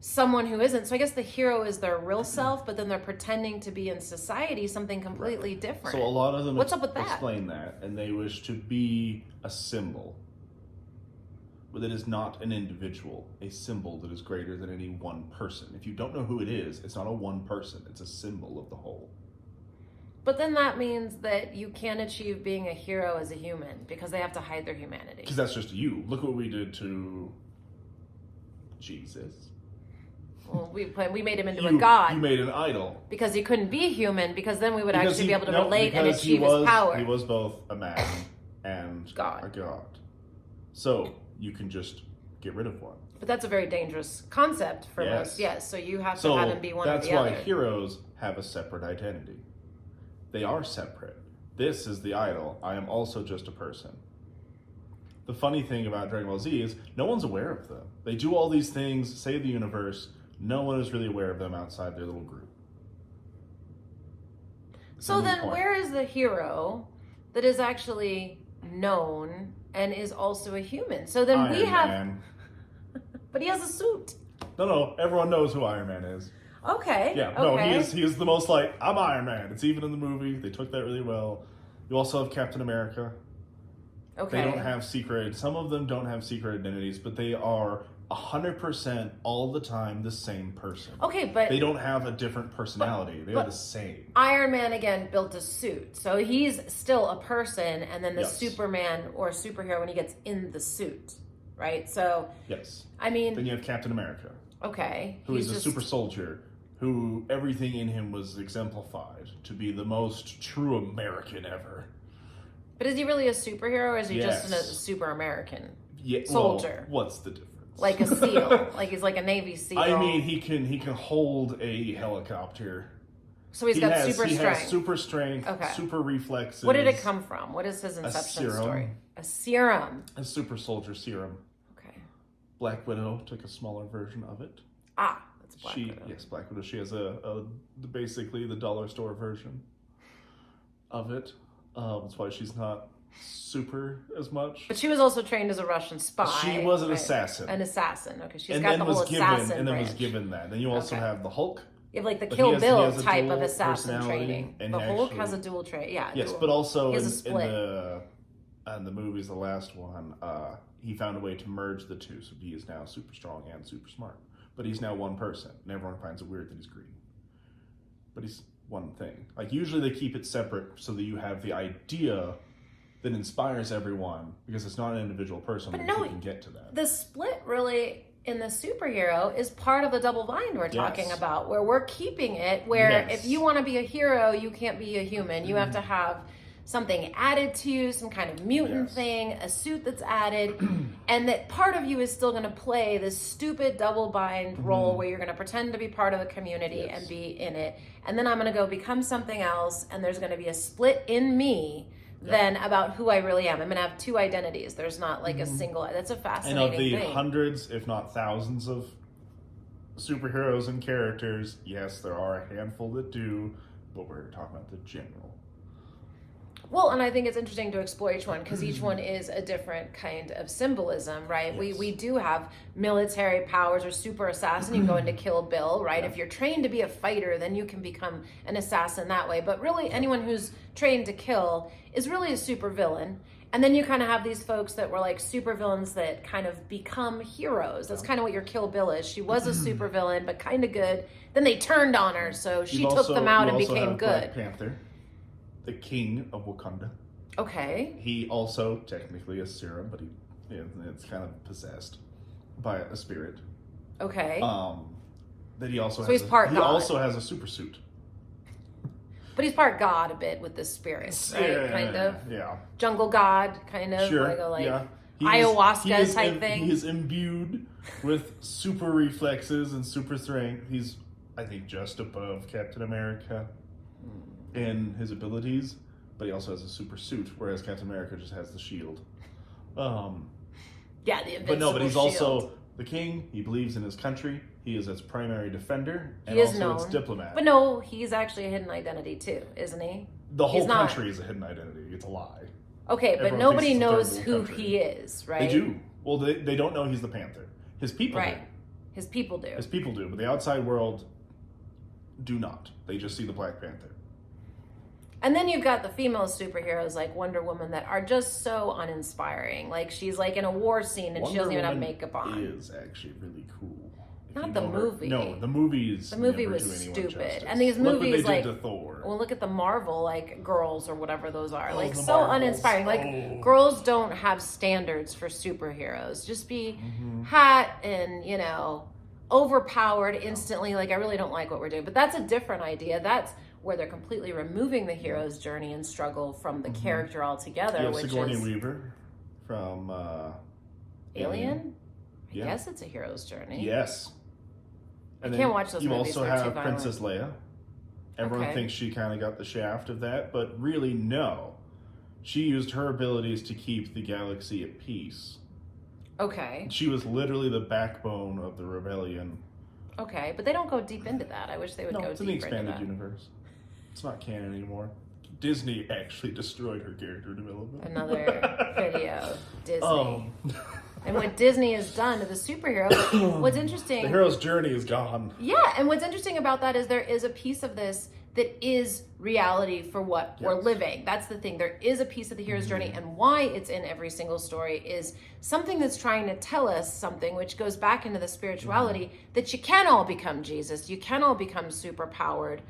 someone who isn't. So I guess the hero is their real self, but then they're pretending to be in society something completely different. So a lot of them What's up with that? explain that, and they wish to be a symbol. But it is not an individual, a symbol that is greater than any one person. If you don't know who it is, it's not a one person, it's a symbol of the whole. But then that means that you can't achieve being a hero as a human because they have to hide their humanity. Because that's just you. Look what we did to Jesus. Well, we made him into a god. You made an idol. Because he couldn't be human, because then we would Because actually be able to no, relate and because achieve his power. He was both a man and God. a god. So you can just get rid of one. But that's a very dangerous concept for most. Yes, so you have to have him be one or the other. That's why heroes have a separate identity. They are separate. This is the idol. I am also just a person. The funny thing about Dragon Ball Z is no one's aware of them. They do all these things, save the universe. No one is really aware of them outside their little group. So then where is the hero that is actually known and is also a human? So then we have... Iron Man. But he has a suit. No, everyone knows who Iron Man is. Okay. Yeah, no, he is the most like, I'm Iron Man. It's even in the movie. They took that really well. You also have Captain America. Okay. They don't have secret, some of them don't have secret identities, but they are 100% all the time the same person. Okay, but... They don't have a different personality. They're the same. Iron Man, again, built a suit. So he's still a person, and then the Superman or superhero when he gets in the suit, right? So... Yes. I mean... Then you have Captain America. Okay. Who is a super soldier, who everything in him was exemplified to be the most true American ever. But is he really a superhero, or is he just a super American soldier? Well, what's the difference? Like a SEAL, like he's like a Navy SEAL. I mean, he can hold a helicopter. So he has super strength. He has super strength, super reflexes. What did it come from? What is his inception story? A serum. A super soldier serum. Okay. Black Widow took a smaller version of it. Ah, that's Black Widow. Yes, Black Widow. She has basically the dollar store version of it. That's why she's not super as much. But she was also trained as a Russian spy. She was an assassin. An assassin. Okay, she's got the whole assassin and then was given that. Then you also have the Hulk. You have like the Kill Bill type of assassin training. The Hulk has a dual trait. Yeah. Yes, but also in the movies, the last one, he found a way to merge the two, so he is now super strong and super smart. But he's now one person, and everyone finds it weird that he's green. But he's one thing. Like, usually they keep it separate so that you have the idea that inspires everyone, because it's not an individual person, but no, you can get to that. The split really in the superhero is part of the double bind we're talking about, where we're keeping it, where if you want to be a hero, you can't be a human. You have to have something added to you, some kind of mutant thing, a suit that's added, and that part of you is still going to play this stupid double bind role where you're going to pretend to be part of the community and be in it, and then I'm going to go become something else, and there's going to be a split in me then about who I really am. I'm going to have two identities. There's not like a single. That's a fascinating thing. And of the hundreds, if not thousands of superheroes and characters, yes, there are a handful that do, but we're talking about the general. Well, and I think it's interesting to explore each one, because each one is a different kind of symbolism, right? Yes. We do have military powers or super assassin. You can go into Kill Bill, right? If you're trained to be a fighter, then you can become an assassin that way. But really, anyone who's trained to kill is really a super villain. And then you kind of have these folks that were like super villains that kind of become heroes. That's kind of what your Kill Bill is. She was a super villain, but kind of good. Then they turned on her, so she took them out and became good. Black Panther, the king of Wakanda. Okay. He also technically is serum, but it's kind of possessed by a spirit. Okay. That he also he's part God. He also has a super suit. But he's part God a bit with this spirit, right? Yeah, kind of. Yeah. Jungle God, kind of. Sure. Ayahuasca type thing. He is imbued with super reflexes and super strength. He's, I think, just above Captain America in his abilities, but he also has a super suit, whereas Captain America just has the shield. The invincible but he's shield. Also the king. He believes in his country. He is its primary defender, and he is also known. Its diplomat. But no, he's actually a hidden identity too, isn't he? The whole country is a hidden identity. It's a lie. Okay, but nobody knows who he is, right? They do. Well, they don't know he's the Panther. His people do. His people do. His people do, but the outside world do not. They just see the Black Panther. And then you've got the female superheroes like Wonder Woman that are just so uninspiring. Like she's like in a war scene and she doesn't even have makeup on. Is actually really cool. Not the movie. No, the movies. The movie was stupid. And these movies like to Thor. Well, look at the Marvel like girls or whatever those are. Like so Marvels. uninspiring. Like girls don't have standards for superheroes. Just be hot and, you know, overpowered instantly. Like I really don't like what we're doing. But that's a different idea. That's where they're completely removing the hero's journey and struggle from the character altogether. You have which Sigourney is Weaver from Alien? I guess it's a hero's journey. Yes. And I can't watch those you movies. also They're too have violent. Princess Leia. Everyone Okay. thinks she kind of got the shaft of that, but really no. She used her abilities to keep the galaxy at peace. Okay. She was literally the backbone of the rebellion. Okay, but they don't go deep into that. I wish they would No, go it's in the deeper into expanded that. universe. It's not canon anymore. Disney actually destroyed her character development. Another video, Disney. Oh. And what Disney has done to the superhero. What's interesting. The hero's journey is gone. Yeah, and what's interesting about that is there is a piece of this that is reality for what we're living. That's the thing. There is a piece of the hero's journey, and why it's in every single story is something that's trying to tell us something, which goes back into the spirituality, that you can all become Jesus. You can all become super powered,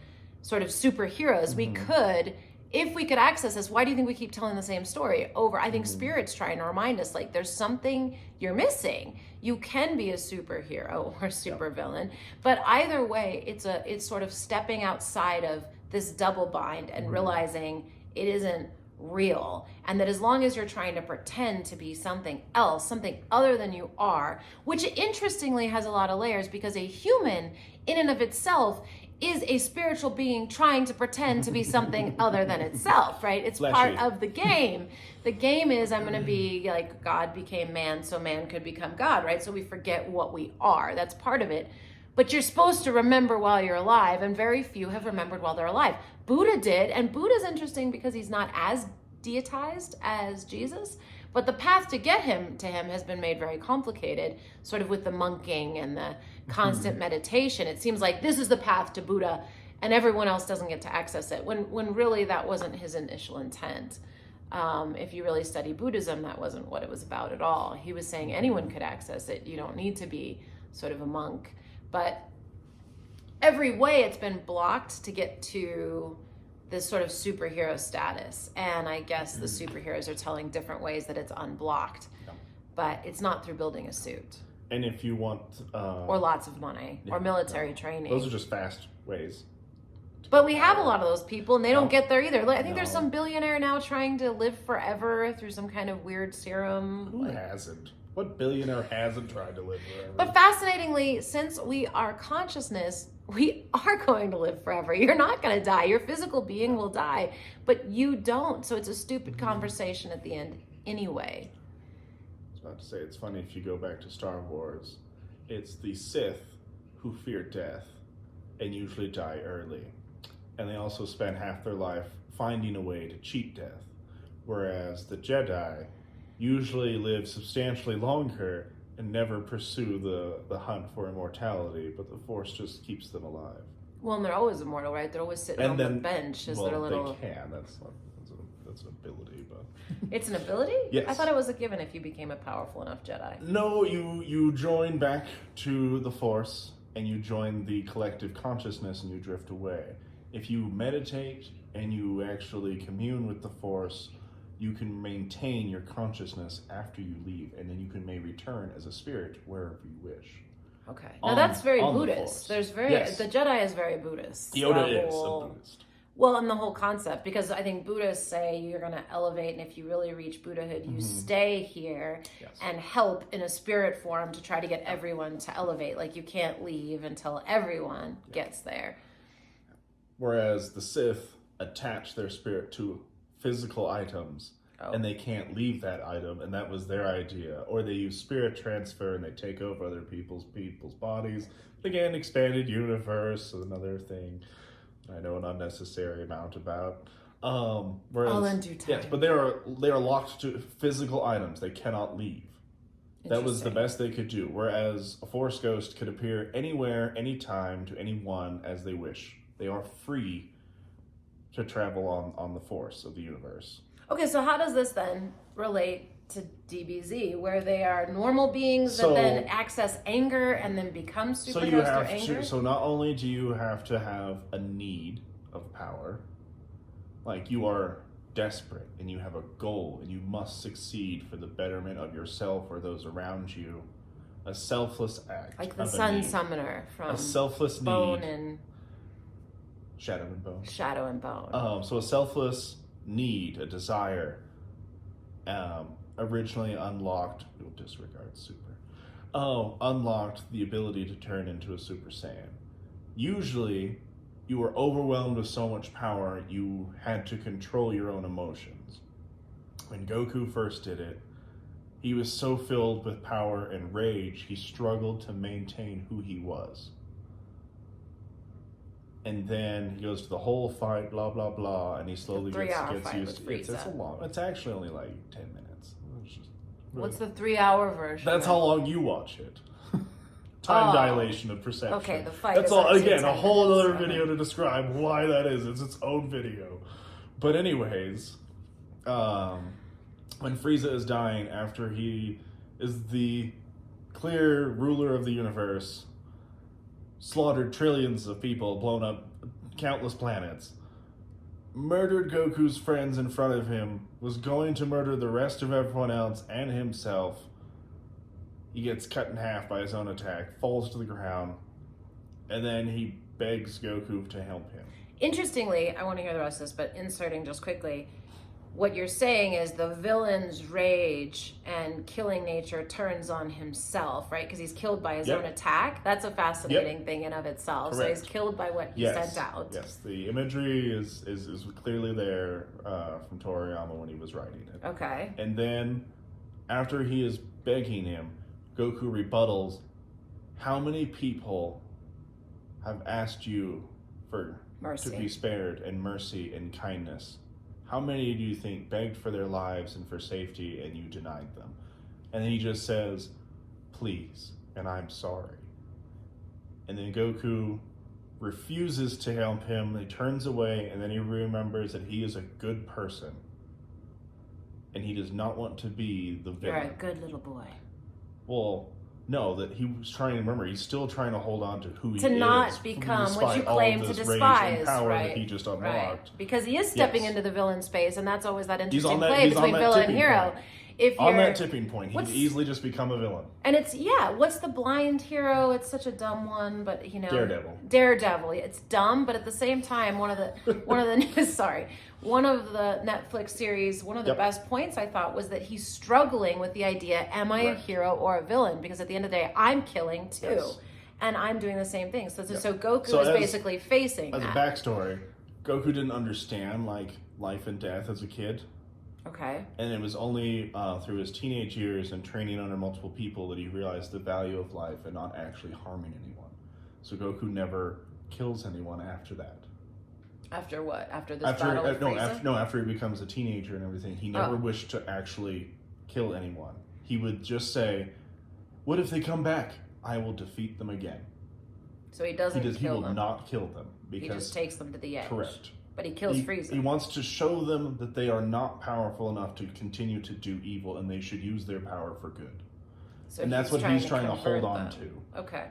sort of superheroes. We could, if we could access this. Why do you think we keep telling the same story over? I think Spirit's trying to remind us, like, there's something you're missing. You can be a superhero or a supervillain, but either way, it's sort of stepping outside of this double bind and realizing it isn't real, and that as long as you're trying to pretend to be something else, something other than you are, which interestingly has a lot of layers, because a human in and of itself is a spiritual being trying to pretend to be something other than itself, right? It's part of the game. The game is, I'm going to be like God became man so man could become God, right? So we forget what we are. That's part of it. But you're supposed to remember while you're alive, and very few have remembered while they're alive. Buddha did, and Buddha's interesting because he's not as deitized as Jesus, but the path to get him to him has been made very complicated, sort of with the monking and the constant meditation. It seems like this is the path to Buddha, and everyone else doesn't get to access it, when really that wasn't his initial intent. If you really study Buddhism, that wasn't what it was about at all. He was saying anyone could access it. You don't need to be sort of a monk. But every way it's been blocked to get to this sort of superhero status. And I guess the superheroes are telling different ways that it's unblocked. But it's not through building a suit. And if you want... or lots of money. Or military training. Those are just fast ways. But we have a lot of those people, and they don't get there either. I think there's some billionaire now trying to live forever through some kind of weird serum. Who hasn't? What billionaire hasn't tried to live forever? But fascinatingly, since we are consciousness, we are going to live forever. You're not going to die. Your physical being will die, but you don't. So it's a stupid conversation at the end anyway. I was about to say, it's funny if you go back to Star Wars. It's the Sith who fear death and usually die early. And they also spend half their life finding a way to cheat death. Whereas the Jedi usually live substantially longer and never pursue the hunt for immortality, but the Force just keeps them alive. Well, and they're always immortal, right? They're always sitting on the bench as their little... they can. That's an ability, but... It's an ability? Yes. I thought it was a given if you became a powerful enough Jedi. No, you join back to the Force, and you join the collective consciousness, and you drift away. If you meditate and you actually commune with the Force, you can maintain your consciousness after you leave, and then you may return as a spirit wherever you wish. Okay. Now that's very The Buddhist. The Jedi is very Buddhist. Yoda is a Buddhist. Well, and the whole concept, because I think Buddhists say you're going to elevate, and if you really reach Buddhahood, you stay here and help in a spirit form to try to get everyone to elevate. Like you can't leave until everyone gets there. Whereas the Sith attach their spirit to physical items, and they can't leave that item, and that was their idea. Or they use spirit transfer and they take over other people's bodies. Again, expanded universe, another thing I know an unnecessary amount about. Whereas, All in due time. Yes, but they are locked to physical items. They cannot leave. That was the Interesting. best they could do. Whereas a Force Ghost could appear anywhere, anytime, to anyone as they wish. They are free to travel on the Force of the universe. Okay, so how does this then relate to DBZ, where they are normal beings So- that then access anger and then become So super you ghosts through have anger? to. So not only do you have to have a need of power, like you are desperate and you have a goal and you must succeed for the betterment of yourself or those around you. A selfless act, Like the of a Sun need. Summoner from A selfless Bone need. and Shadow and Bone. Shadow and Bone. So a selfless need, a desire, originally unlocked. We'll disregard super. Unlocked the ability to turn into a Super Saiyan. Usually, you were overwhelmed with so much power, you had to control your own emotions. When Goku first did it, he was so filled with power and rage, he struggled to maintain who he was. And then he goes to the whole fight, blah, blah, blah, and he slowly The 3-hour gets fight used to with it. It's a Frieza. long, it's actually only like 10 minutes. It's just- What's the 3-hour version? That's how long you watch it. Time dilation of perception. Okay, the fight That's is all. actually Again, a 10 whole minutes. other video to describe why that is. It's its own video. But anyways, when Frieza is dying after he is the clear ruler of the universe, slaughtered trillions of people, blown up countless planets, murdered Goku's friends in front of him, was going to murder the rest of everyone else and himself. He gets cut in half by his own attack, falls to the ground, and then he begs Goku to help him. Interestingly, I want to hear the rest of this, but inserting just quickly, what you're saying is the villain's rage and killing nature turns on himself, right? Because he's killed by his Yep. own attack. That's a fascinating thing in of itself. Correct. So he's killed by what he sent out. Yes, the imagery is clearly there from Toriyama when he was writing it. Okay. And then, after he is begging him, Goku rebuttals, how many people have asked you to Mercy. be spared and mercy and kindness? How many do you think begged for their lives and for safety and you denied them? And then he just says, please, and I'm sorry. And then Goku refuses to help him. He turns away, and then he remembers that he is a good person. And he does not want to be the You're villain. a good little boy. Well, no, that he was trying to remember. He's still trying to hold on to who he is. To not become what you despite all claim of to this despise, rage and power right? that he just unlocked. Right. Because he is stepping Yes. into the villain space, and that's always that He's interesting on that- play he's on between that villain and tipping hero. point. If On you're that tipping point, he could What's- easily just become a villain. And it's, what's the blind hero? It's such a dumb one, but Daredevil. Daredevil. It's dumb, but at the same time, one of the Netflix series, one of the Yep. best points I thought was that he's struggling with the idea, am I a Right. hero or a villain? Because at the end of the day, I'm killing too. Yes. And I'm doing the same thing. So Yeah. Goku So is as- basically facing As a that. backstory, Goku didn't understand life and death as a kid. Okay. And it was only through his teenage years and training under multiple people that he realized the value of life and not actually harming anyone. So Goku never kills anyone after that. After what? After this battle with Frieza? After he becomes a teenager and everything, he never wished to actually kill anyone. He would just say, "What if they come back? I will defeat them again." So he doesn't He kill will them. not kill them He because just takes them to the edge. correct. But he kills He Frieza. wants to show them that they are not powerful enough to continue to do evil, and they should use their power for good. So And that's what he's trying to hold convert on them. to. Okay.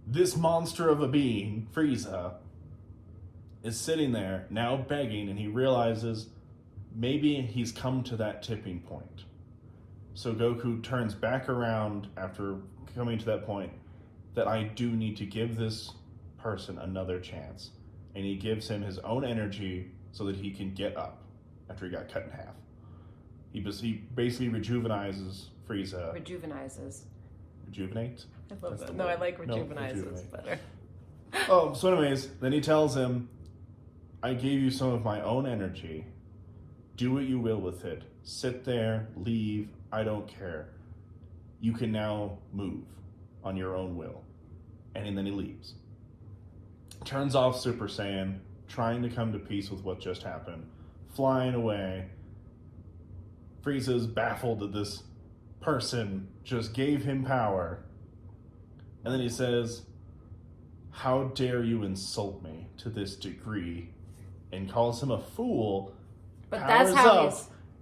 This monster of a being, Frieza, is sitting there now begging, and he realizes maybe he's come to that tipping point. So Goku turns back around after coming to that point that I do need to give this person another chance. And he gives him his own energy so that he can get up after he got cut in half. He basically rejuvenizes Frieza. Rejuvenate? I love That's that. the No, I word. like No, rejuvenizes rejuvenate. better. So anyways, then he tells him, I gave you some of my own energy. Do what you will with it. Sit there, leave, I don't care. You can now move on your own will. And then he leaves. Turns off Super Saiyan, trying to come to peace with what just happened. Flying away. Frieza's baffled at this person just gave him power. And then he says, how dare you insult me to this degree? And calls him a fool. But that's how up,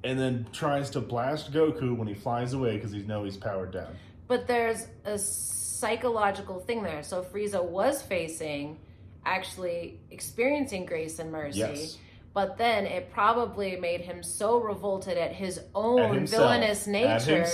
and then tries to blast Goku when he flies away because he's powered down. But there's a psychological thing there. So Frieza was facing, actually experiencing grace and mercy. Yes. But then it probably made him so revolted at his own villainous nature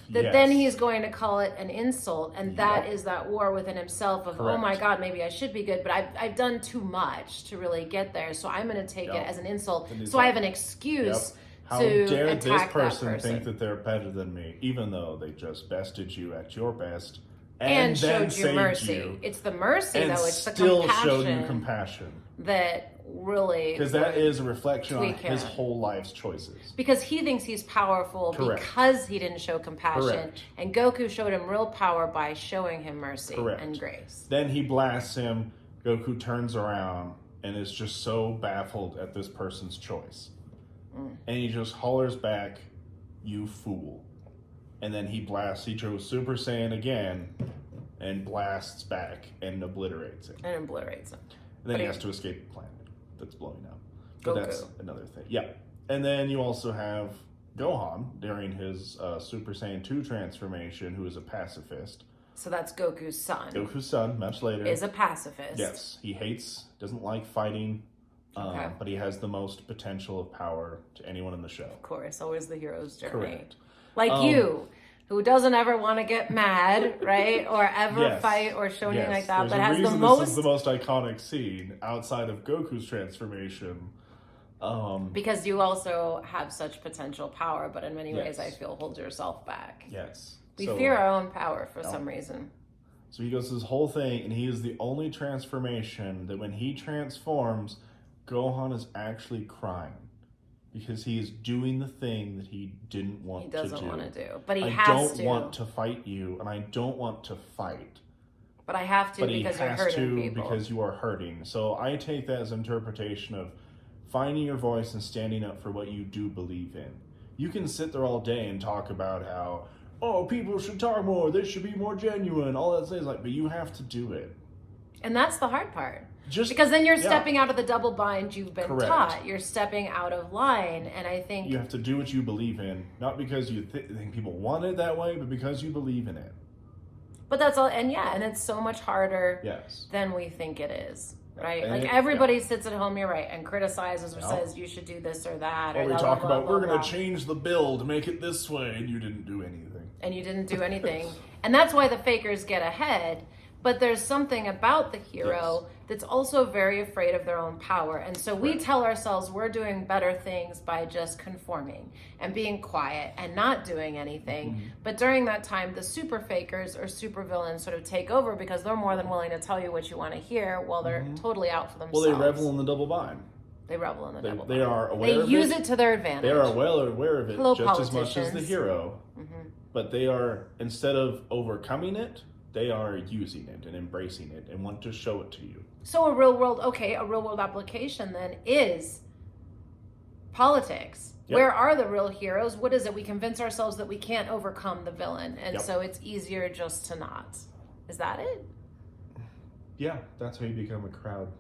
that then he's going to call it an insult. And that is that war within himself of, oh my God, maybe I should be good, but I've done too much to really get there. So I'm going to take it as an insult. So I have an excuse How to dare attack this person that person think that they're better than me, even though they just bested you at your best and then showed you mercy. You, it's the mercy, and though. It's the still compassion. showed you compassion. That really... Because that is a reflection on his whole life's choices. Because he thinks he's powerful because he didn't show compassion. And Goku showed him real power by showing him mercy and grace. Then he blasts him. Goku turns around and is just so baffled at this person's choice. And he just hollers back, you fool. And then he goes Super Saiyan again and blasts back and obliterates him. And then he has to escape the planet that's blowing up. But Goku. that's another thing. Yeah. And then you also have Gohan during his Super Saiyan 2 transformation, who is a pacifist. So that's Goku's son. Goku's son, much later. Is a pacifist. Yes. He doesn't like fighting, but he has the most potential of power to anyone in the show. Of course. Always the hero's journey. Correct. Like you, who doesn't ever want to get mad, right? Or ever fight or show anything like that. There's but a has reason the most... This is the most iconic scene outside of Goku's transformation. Because you also have such potential power, but in many ways I feel hold yourself back. Yes. We fear our own power for some reason. So he goes through this whole thing, and he is the only transformation that when he transforms, Gohan is actually crying. Because he is doing the thing that he didn't want to do. He doesn't want to do. But he has to. I don't want to fight you, and I don't want to fight. But I have to because you're hurting people. Because you are hurting. So I take that as an interpretation of finding your voice and standing up for what you do believe in. You can sit there all day and talk about how, people should talk more, they should be more genuine, all that things but you have to do it. And that's the hard part. Because then you're stepping out of the double bind you've been taught. You're stepping out of line, and I think... You have to do what you believe in, not because you think people want it that way, but because you believe in it. But that's all, and it's so much harder than we think it is, right? And everybody sits at home, you're right, and criticizes or says you should do this or that. Or we talk about, we're going to change the bill to make it this way, and you didn't do anything. And that's why the fakers get ahead. But there's something about the hero that's also very afraid of their own power. And so we tell ourselves we're doing better things by just conforming and being quiet and not doing anything. But during that time, the super fakers or super villains sort of take over because they're more than willing to tell you what you want to hear while they're totally out for themselves. Well, they revel in the double bind. They revel in the double bind. They are aware of it. They use it to their advantage. They are well aware of it just as much as the hero. But they are, instead of overcoming it, they are using it and embracing it and want to show it to you. So a real world application then is politics. Where are the real heroes? What is it? We convince ourselves that we can't overcome the villain. And so it's easier just to not. Is that it? Yeah, that's how you become a crowd.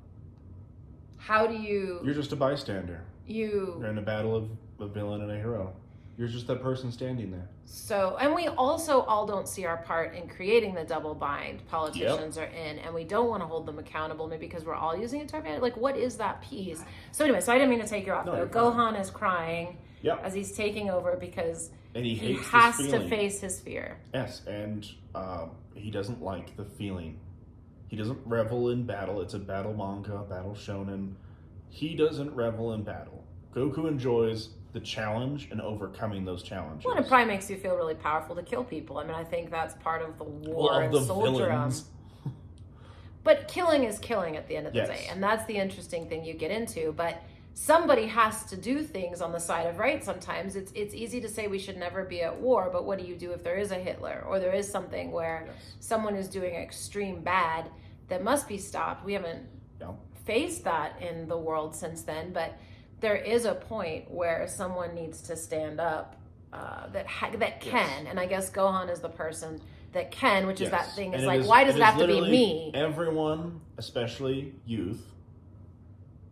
How do you... You're just a bystander. You're in a battle of a villain and a hero. You're just that person standing there. So, and we also all don't see our part in creating the double bind politicians are in, and we don't want to hold them accountable, maybe because we're all using it to our advantage. Like, what is that piece? So anyway, I didn't mean to take you off. No, Gohan is crying as he's taking over because he has to face his fear. Yes, and he doesn't like the feeling. He doesn't revel in battle. It's a battle manga, battle shonen. He doesn't revel in battle. Goku enjoys the challenge and overcoming those challenges. Well, it probably makes you feel really powerful to kill people. I mean, I think that's part of the war and soldier. But killing is killing at the end of the day. And that's the interesting thing you get into. But somebody has to do things on the side of right sometimes. It's easy to say we should never be at war, but what do you do if there is a Hitler or there is something where someone is doing extreme bad that must be stopped? We haven't faced that in the world since then, but there is a point where someone needs to stand up that can, and I guess Gohan is the person that can, which is that thing. Is and like, why does it have to be literally me? Everyone, especially youth,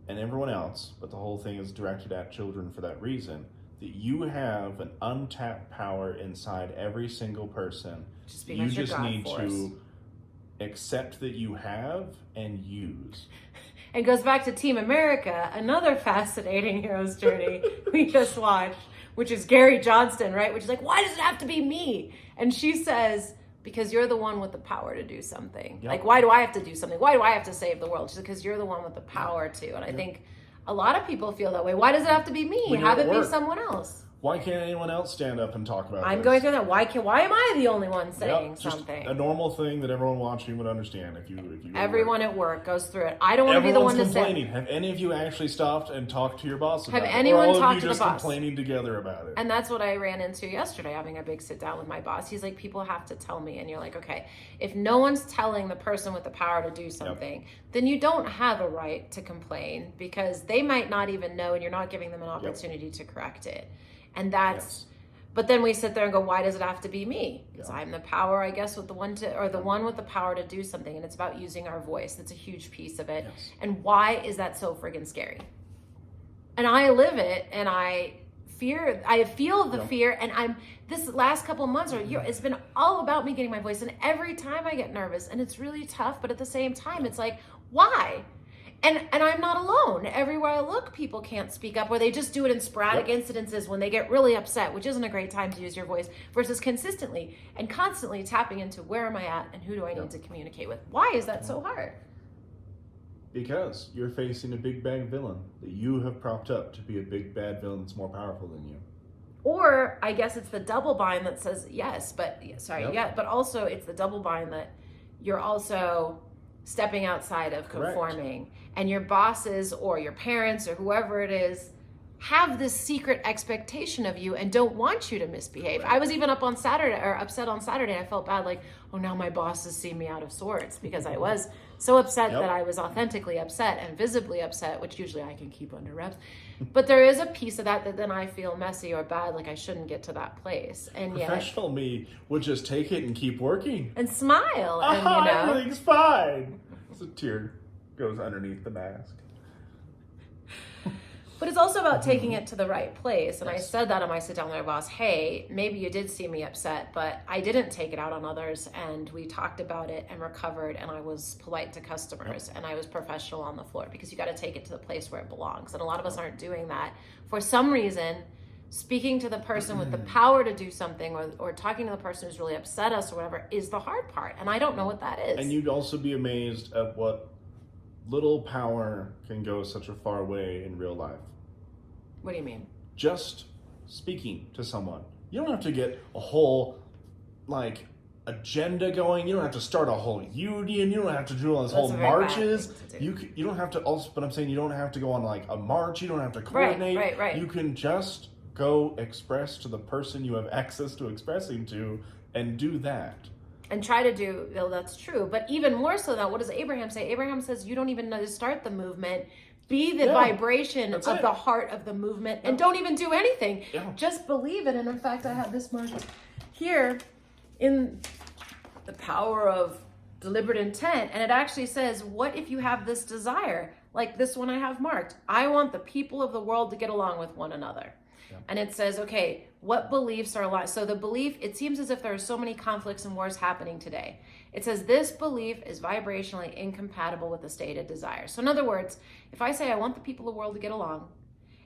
and everyone else, but the whole thing is directed at children for that reason. That you have an untapped power inside every single person. You just need to accept that you have and use. It goes back to Team America, another fascinating hero's journey we just watched, which is Gary Johnston, right? Which is like, why does it have to be me? And she says, because you're the one with the power to do something. Yep. Like, why do I have to do something? Why do I have to save the world? Just because you're the one with the power to. And I think a lot of people feel that way. Why does it have to be me? Have it be someone else. Why can't anyone else stand up and talk about I'm this? going through that. Why am I the only one saying something? A normal thing that everyone watching would understand. If you everyone at work goes through it. I don't want to be the one to say. Complaining. Have any of you actually stopped and talked to your boss about it? Have anyone talked to the boss? Or all of you just complaining together about it? And that's what I ran into yesterday, having a big sit down with my boss. He's like, people have to tell me. And you're like, okay, if no one's telling the person with the power to do something, then you don't have a right to complain, because they might not even know, and you're not giving them an opportunity to correct it. And that's, but then we sit there and go, why does it have to be me? Because I'm the power, I guess, with the one with the power to do something. And it's about using our voice. That's a huge piece of it. Yes. And why is that so friggin' scary? And I live it, and I feel the fear. And this last couple of months or year, it's been all about me getting my voice. And every time I get nervous, and it's really tough, but at the same time, it's like, why? And I'm not alone. Everywhere I look, people can't speak up, or they just do it in sporadic incidences when they get really upset, which isn't a great time to use your voice, versus consistently and constantly tapping into where am I at and who do I need to communicate with. Why is that so hard? Because you're facing a big bad villain that you have propped up to be a big bad villain that's more powerful than you. Or I guess it's the double bind that says yes, but but also it's the double bind that you're also stepping outside of conforming. Correct. And your bosses or your parents or whoever it is have this secret expectation of you and don't want you to misbehave. Correct. I was even upset on Saturday. I felt bad, like, oh, now my bosses see me out of sorts, because I was so upset that I was authentically upset and visibly upset, which usually I can keep under wraps. But there is a piece of that then I feel messy or bad, like I shouldn't get to that place. And professional me would just take it and keep working and smile. And everything's fine. A tear goes underneath the mask. But it's also about taking it to the right place. And I said that on my sit down with my boss, hey, maybe you did see me upset, but I didn't take it out on others. And we talked about it and recovered, and I was polite to customers and I was professional on the floor, because you got to take it to the place where it belongs. And a lot of us aren't doing that. For some reason, speaking to the person with the power to do something, or talking to the person who's really upset us or whatever, is the hard part. And I don't know what that is. And you'd also be amazed at what little power can go such a far way in real life. What do you mean? Just speaking to someone. You don't have to get a whole, agenda going. You don't have to start a whole union. You don't have to do all this whole marches. You don't have to also, but I'm saying you don't have to go on a march. You don't have to coordinate. Right. You can just go express to the person you have access to expressing to, and do that. And try to do, that's true. But even more so now, what does Abraham say? Abraham says, you don't even know to start the movement. Be the vibration of the heart of the movement, and don't even do anything. Yeah. Just believe it. And in fact, I have this marked here in the power of deliberate intent. And it actually says, what if you have this desire? Like this one I have marked. I want the people of the world to get along with one another. Yeah. And it says, okay, what beliefs are alive? So the belief, it seems as if there are so many conflicts and wars happening today. It says this belief is vibrationally incompatible with the stated desire. So in other words, if I say I want the people of the world to get along,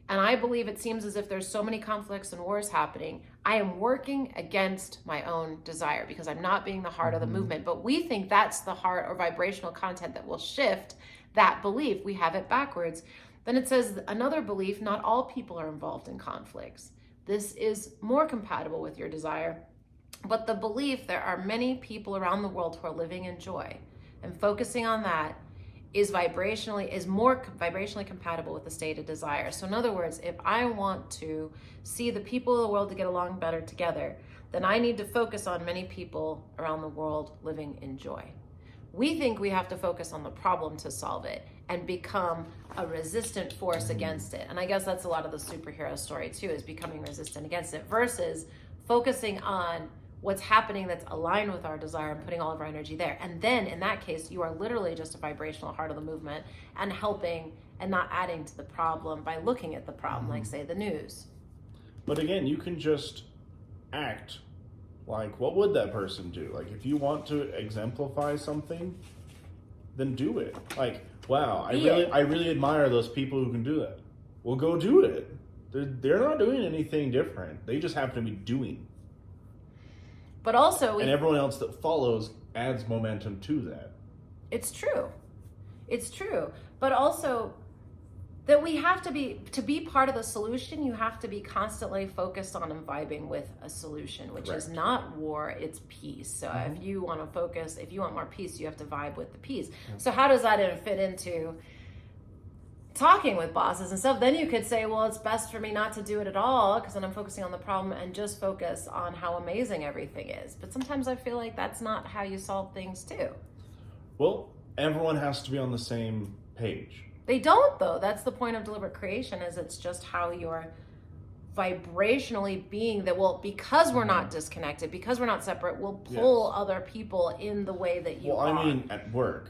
and I believe it seems as if there's so many conflicts and wars happening, I am working against my own desire, because I'm not being the heart of the movement. But we think that's the heart or vibrational content that will shift that belief. We have it backwards. Then it says another belief, not all people are involved in conflicts. This is more compatible with your desire. But the belief there are many people around the world who are living in joy, and focusing on that is more vibrationally compatible with the stated desire. So in other words, if I want to see the people of the world to get along better together, then I need to focus on many people around the world living in joy. We think we have to focus on the problem to solve it and become a resistant force against it. And I guess that's a lot of the superhero story too, is becoming resistant against it versus focusing on what's happening that's aligned with our desire and putting all of our energy there. And then in that case, you are literally just a vibrational heart of the movement and helping and not adding to the problem by looking at the problem, like say the news. But again, you can just act like, what would that person do? Like, if you want to exemplify something, then do it. Like, wow, I really admire those people who can do that. Well, go do it. They're not doing anything different. They just happen to be doing. But also, and everyone else that follows adds momentum to that. It's true. It's true. But also, that we have to be part of the solution, you have to be constantly focused on and vibing with a solution, which is not war, it's peace. So if you want to focus, if you want more peace, you have to vibe with the peace. So how does that fit into talking with bosses and stuff? Then you could say, well, it's best for me not to do it at all because then I'm focusing on the problem and just focus on how amazing everything is. But sometimes I feel like that's not how you solve things too. Well, everyone has to be on the same page. They don't, though. That's the point of deliberate creation, is it's just how you're vibrationally being that will, because we're not disconnected, because we're not separate, will pull other people in the way that you are. Well, I mean, at work,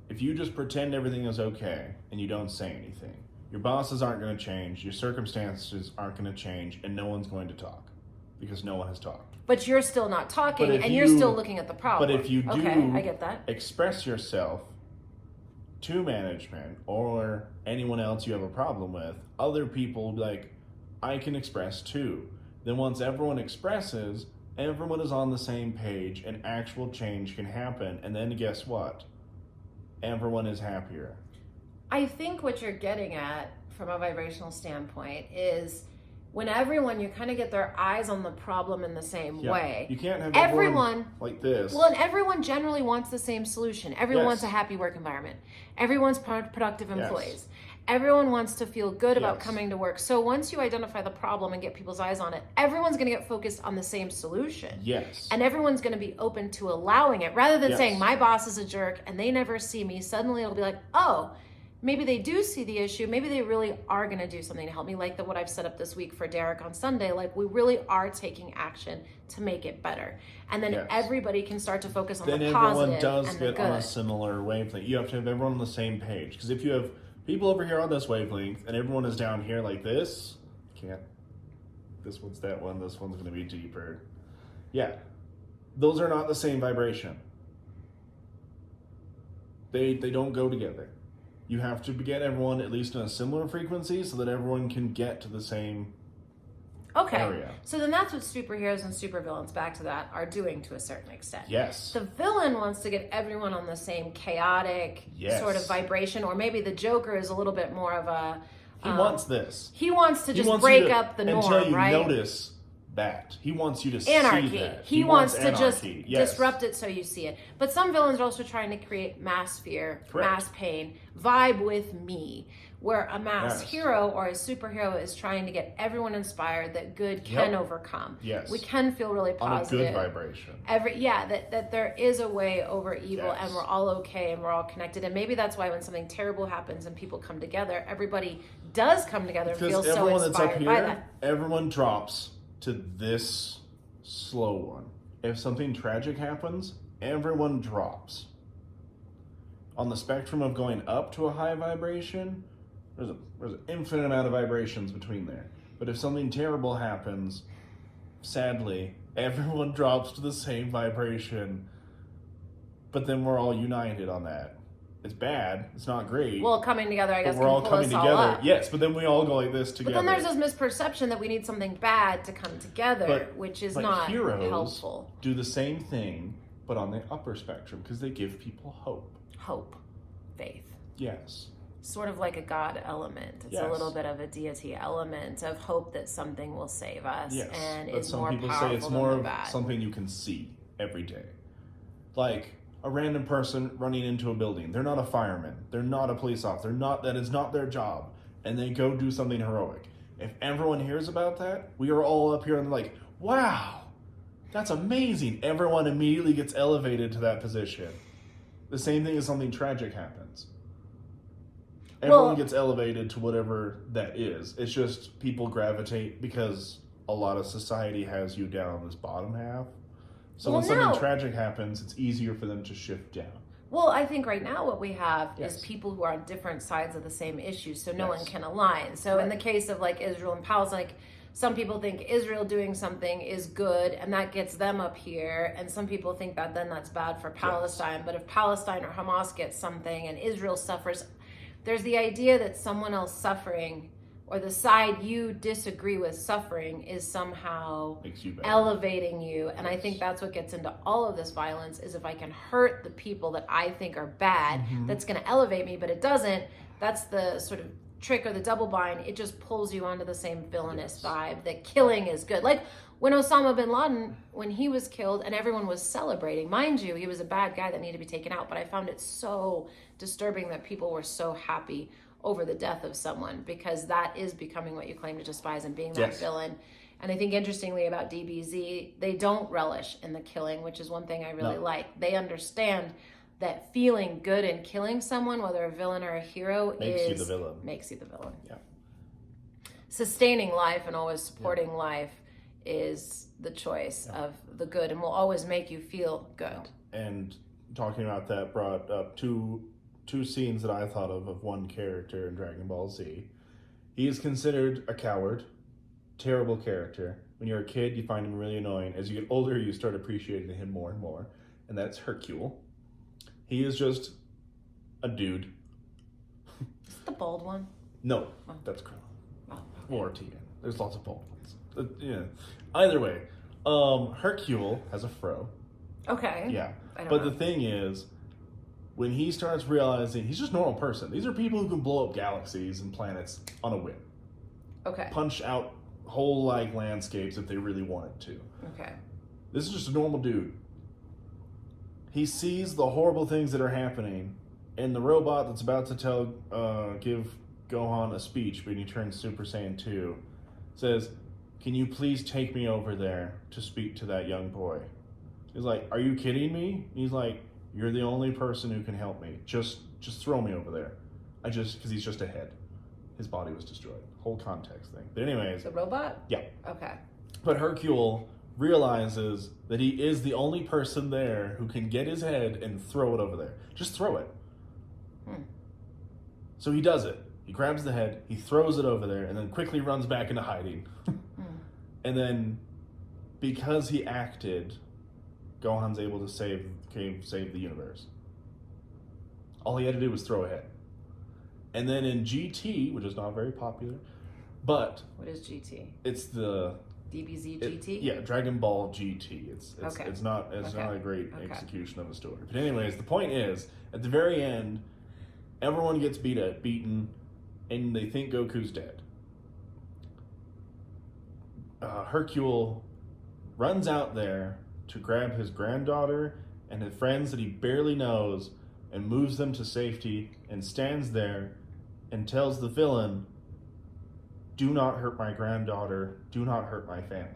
if you just pretend everything is okay and you don't say anything, your bosses aren't going to change, your circumstances aren't going to change, and no one's going to talk because no one has talked. But you're still not talking, and you're still looking at the problem. But if you do I get that. Express yourself to management or anyone else you have a problem with, other people will be like, I can express too. Then once everyone expresses, everyone is on the same page and actual change can happen. And then guess what? Everyone is happier. I think what you're getting at from a vibrational standpoint is when you kind of get their eyes on the problem in the same way. You can't have everyone like this. Well, and everyone generally wants the same solution. Everyone wants a happy work environment. Everyone's productive employees. Everyone wants to feel good about coming to work. So once you identify the problem and get people's eyes on it, everyone's going to get focused on the same solution. Yes. And everyone's going to be open to allowing it. Rather than saying, my boss is a jerk and they never see me, suddenly it'll be like, oh, maybe they do see the issue. Maybe they really are going to do something to help me, like what I've set up this week for Derek on Sunday. Like, we really are taking action to make it better. And then everybody can start to focus on the positive and the good. Then everyone does get on a similar wavelength. You have to have everyone on the same page. Because if you have people over here on this wavelength and everyone is down here like this, this one's that one, this one's going to be deeper. Yeah. Those are not the same vibration. They don't go together. You have to get everyone at least in a similar frequency so that everyone can get to the same area. So then that's what superheroes and supervillains, back to that, are doing to a certain extent. Yes. The villain wants to get everyone on the same chaotic sort of vibration, or maybe the Joker is a little bit more of a... He wants this. He wants to just break up the norm, until you right? notice that. He wants you to anarchy. see that. He wants to just disrupt it so you see it. But some villains are also trying to create mass fear, mass pain, vibe with me, where a mass hero or a superhero is trying to get everyone inspired that good can overcome. Yes. We can feel really positive. On a good vibration. That there is a way over evil and we're all okay and we're all connected. And maybe that's why when something terrible happens and people come together, everybody does come together and feel so inspired by that. Everyone drops to this slow one. If something tragic happens, everyone drops. On the spectrum of going up to a high vibration, there's an infinite amount of vibrations between there. But if something terrible happens, sadly, everyone drops to the same vibration. But then we're all united on that. It's bad. It's not great. Well, coming together, I guess, we're all coming together. Up. Yes, but then we all go like this together. But then there's this misperception that we need something bad to come together, which is not helpful. Do the same thing, but on the upper spectrum, because they give people hope. Hope. Faith. Yes. Sort of like a God element. It's a little bit of a deity element of hope that something will save us. Yes. And but it's some more people powerful say it's than more the of bad. something you can see every day. Like a random person running into a building. They're not a fireman. They're not a police officer. That is not their job. And they go do something heroic. If everyone hears about that, we are all up here and like, wow, that's amazing. Everyone immediately gets elevated to that position. The same thing as something tragic happens. Everyone gets elevated to whatever that is. It's just people gravitate because a lot of society has you down this bottom half. So when something tragic happens, it's easier for them to shift down. Well, I think right now what we have is people who are on different sides of the same issue, so no one can align. So in the case of like Israel and Palestine, like some people think Israel doing something is good and that gets them up here, and some people think that then that's bad for Palestine. But if Palestine or Hamas gets something and Israel suffers, there's the idea that someone else suffering or the side you disagree with suffering is somehow elevating you. And I think that's what gets into all of this violence, is if I can hurt the people that I think are bad, that's going to elevate me, but it doesn't. That's the sort of trick or the double bind. It just pulls you onto the same villainous vibe that killing is good. Like when Osama bin Laden, when he was killed and everyone was celebrating, mind you, he was a bad guy that needed to be taken out, but I found it so disturbing that people were so happy over the death of someone, because that is becoming what you claim to despise and being that villain. And I think interestingly about DBZ, they don't relish in the killing, which is one thing I really like. They understand that feeling good in killing someone, whether a villain or a hero, makes you the villain. Yeah. Sustaining life and always supporting life is the choice of the good, and will always make you feel good. And talking about that brought up two scenes that I thought of one character in Dragon Ball Z. He is considered a coward, terrible character. When you're a kid, you find him really annoying. As you get older, you start appreciating him more and more, and that's Hercule. He is just a dude. Is it the bald one? No, that's Krillin. Or Tien. There's lots of bald ones. Yeah. Either way, Hercule has a fro. Okay. Yeah. But the thing is, when he starts realizing he's just a normal person. These are people who can blow up galaxies and planets on a whim. Okay. Punch out whole like landscapes if they really wanted to. Okay. This is just a normal dude. He sees the horrible things that are happening, and the robot that's about to give Gohan a speech when he turns Super Saiyan 2 says, "Can you please take me over there to speak to that young boy?" He's like, "Are you kidding me?" He's like, "You're the only person who can help me. Just throw me over there." Because he's just a head. His body was destroyed. Whole context thing. But anyways. The robot? Yeah. Okay. But Hercule realizes that he is the only person there who can get his head and throw it over there. Just throw it. So he does it. He grabs the head, he throws it over there, and then quickly runs back into hiding. And then, because he acted, Gohan's able to save the universe. All he had to do was throw a head. And then in GT, which is not very popular, but... What is GT? It's the... DBZ GT? Yeah, Dragon Ball GT. It's not a great execution of a story. But anyways, the point is, at the very end, everyone gets beaten, and they think Goku's dead. Hercule runs out there to grab his granddaughter and his friends that he barely knows and moves them to safety and stands there and tells the villain, "Do not hurt my granddaughter. Do not hurt my family."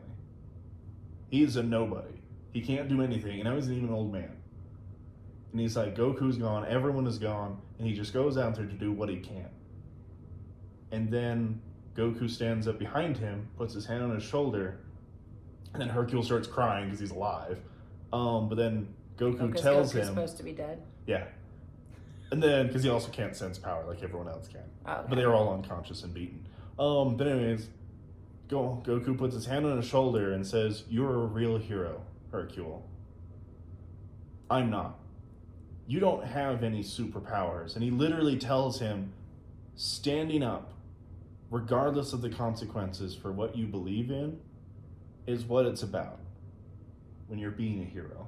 He is a nobody. He can't do anything, and now he's even an old man. And he's like, Goku's gone, everyone is gone, and he just goes out there to do what he can. And then Goku stands up behind him, puts his hand on his shoulder, and then Hercule starts crying because he's alive. But then Goku tells him... Goku's supposed to be dead? Yeah. And then, because he also can't sense power like everyone else can. Oh, okay. But they are all unconscious and beaten. But anyways, Goku puts his hand on his shoulder and says, "You're a real hero, Hercule. I'm not. You don't have any superpowers." And he literally tells him, standing up, regardless of the consequences for what you believe in, is what it's about when you're being a hero.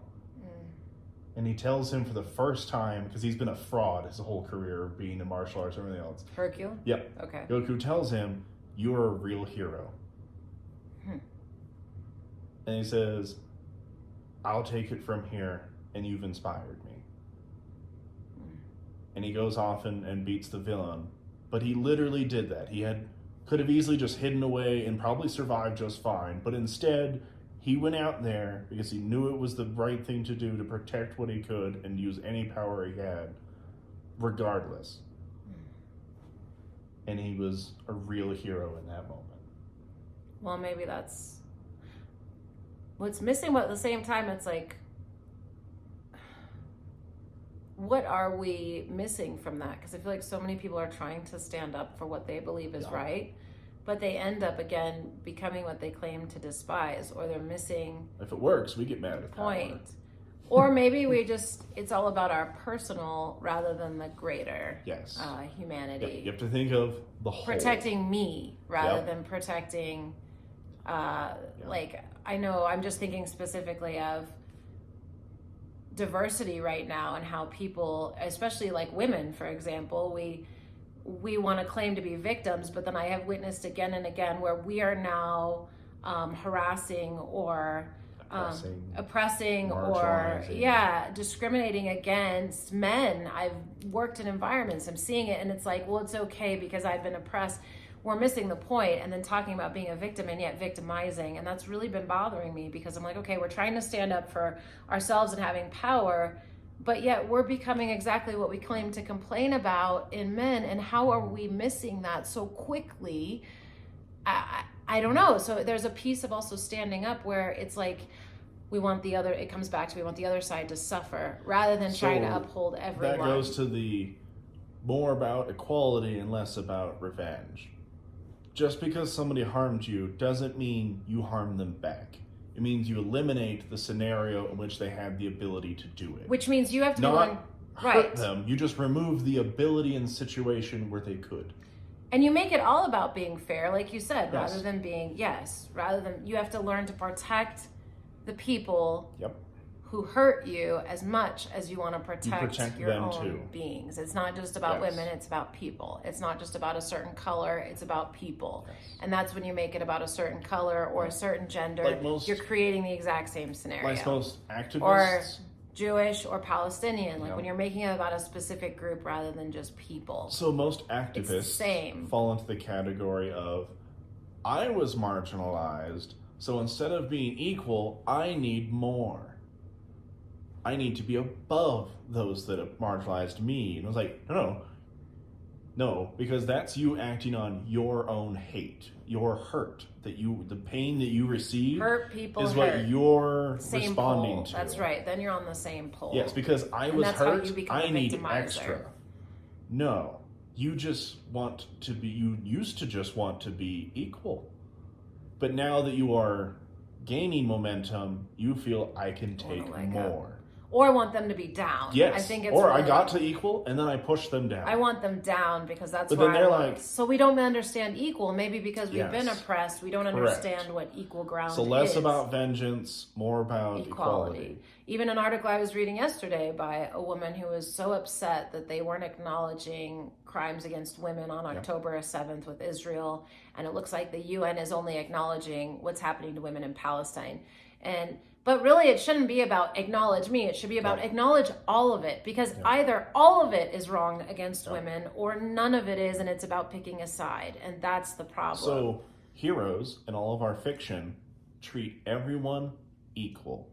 And he tells him for the first time, because he's been a fraud his whole career, being in martial arts and everything else. Hercule? Yep. Okay. Goku tells him, "You're a real hero." And he says, "I'll take it from here, and you've inspired me." And he goes off and beats the villain. But he literally did that. Could have easily just hidden away and probably survived just fine. But instead, He went out there because he knew it was the right thing to do to protect what he could and use any power he had, regardless. And he was a real hero in that moment. Well, maybe that's what's missing, but at the same time, it's like, what are we missing from that? Because I feel like so many people are trying to stand up for what they believe is right, but they end up, again, becoming what they claim to despise, or they're missing... If it works, we get mad at point. Or maybe it's all about our personal rather than the greater humanity. Yep. You have to think of the whole. Protecting me rather than protecting, like, I know I'm just thinking specifically of diversity right now and how people, especially like women, for example, we want to claim to be victims, but then I have witnessed again and again where we are now harassing or oppressing or discriminating against men. I've worked in environments, I'm seeing it, and it's like, well, it's okay because I've been oppressed. We're missing the point, and then talking about being a victim and yet victimizing, and that's really been bothering me because I'm like, okay, we're trying to stand up for ourselves and having power, but yet we're becoming exactly what we claim to complain about in men, and how are we missing that so quickly? I don't know. So there's a piece of also standing up where it's like we want the other, it comes back to we want the other side to suffer rather than trying to uphold everyone. That goes to the more about equality and less about revenge. Just because somebody harmed you doesn't mean you harm them back. It means you eliminate the scenario in which they had the ability to do it. Which means you have to not hurt them. You just remove the ability in the situation where they could. And you make it all about being fair, like you said, rather than being, rather than, you have to learn to protect the people who hurt you as much as you want to protect your own beings. It's not just about women, it's about people. It's not just about a certain color, it's about people. And that's when you make it about a certain color or a certain gender, like you're creating the exact same scenario. Like most activists. Or Jewish or Palestinian, like when you're making it about a specific group rather than just people. So most activists fall into the category of, I was marginalized, so instead of being equal, I need more. I need to be above those that have marginalized me. And I was like, no, because that's you acting on your own hate, your hurt, the pain that you receive hurt people is what you're responding to. That's right. Then you're on the same pole. Yes, because I was hurt, I need extra. No, you used to just want to be equal. But now that you are gaining momentum, you feel I can take more. Or I want them to be down. Yes. I think it's or I got to equal and then I pushed them down. I want them down because that's but where then they're like, so we don't understand equal. Maybe because we've been oppressed, we don't understand what equal ground is. So less about vengeance, more about equality. Even an article I was reading yesterday by a woman who was so upset that they weren't acknowledging crimes against women on October 7th with Israel. And it looks like the UN is only acknowledging what's happening to women in Palestine. But really, it shouldn't be about acknowledge me. It should be about acknowledge all of it. Because either all of it is wrong against women or none of it is, and it's about picking a side. And that's the problem. So heroes in all of our fiction treat everyone equal.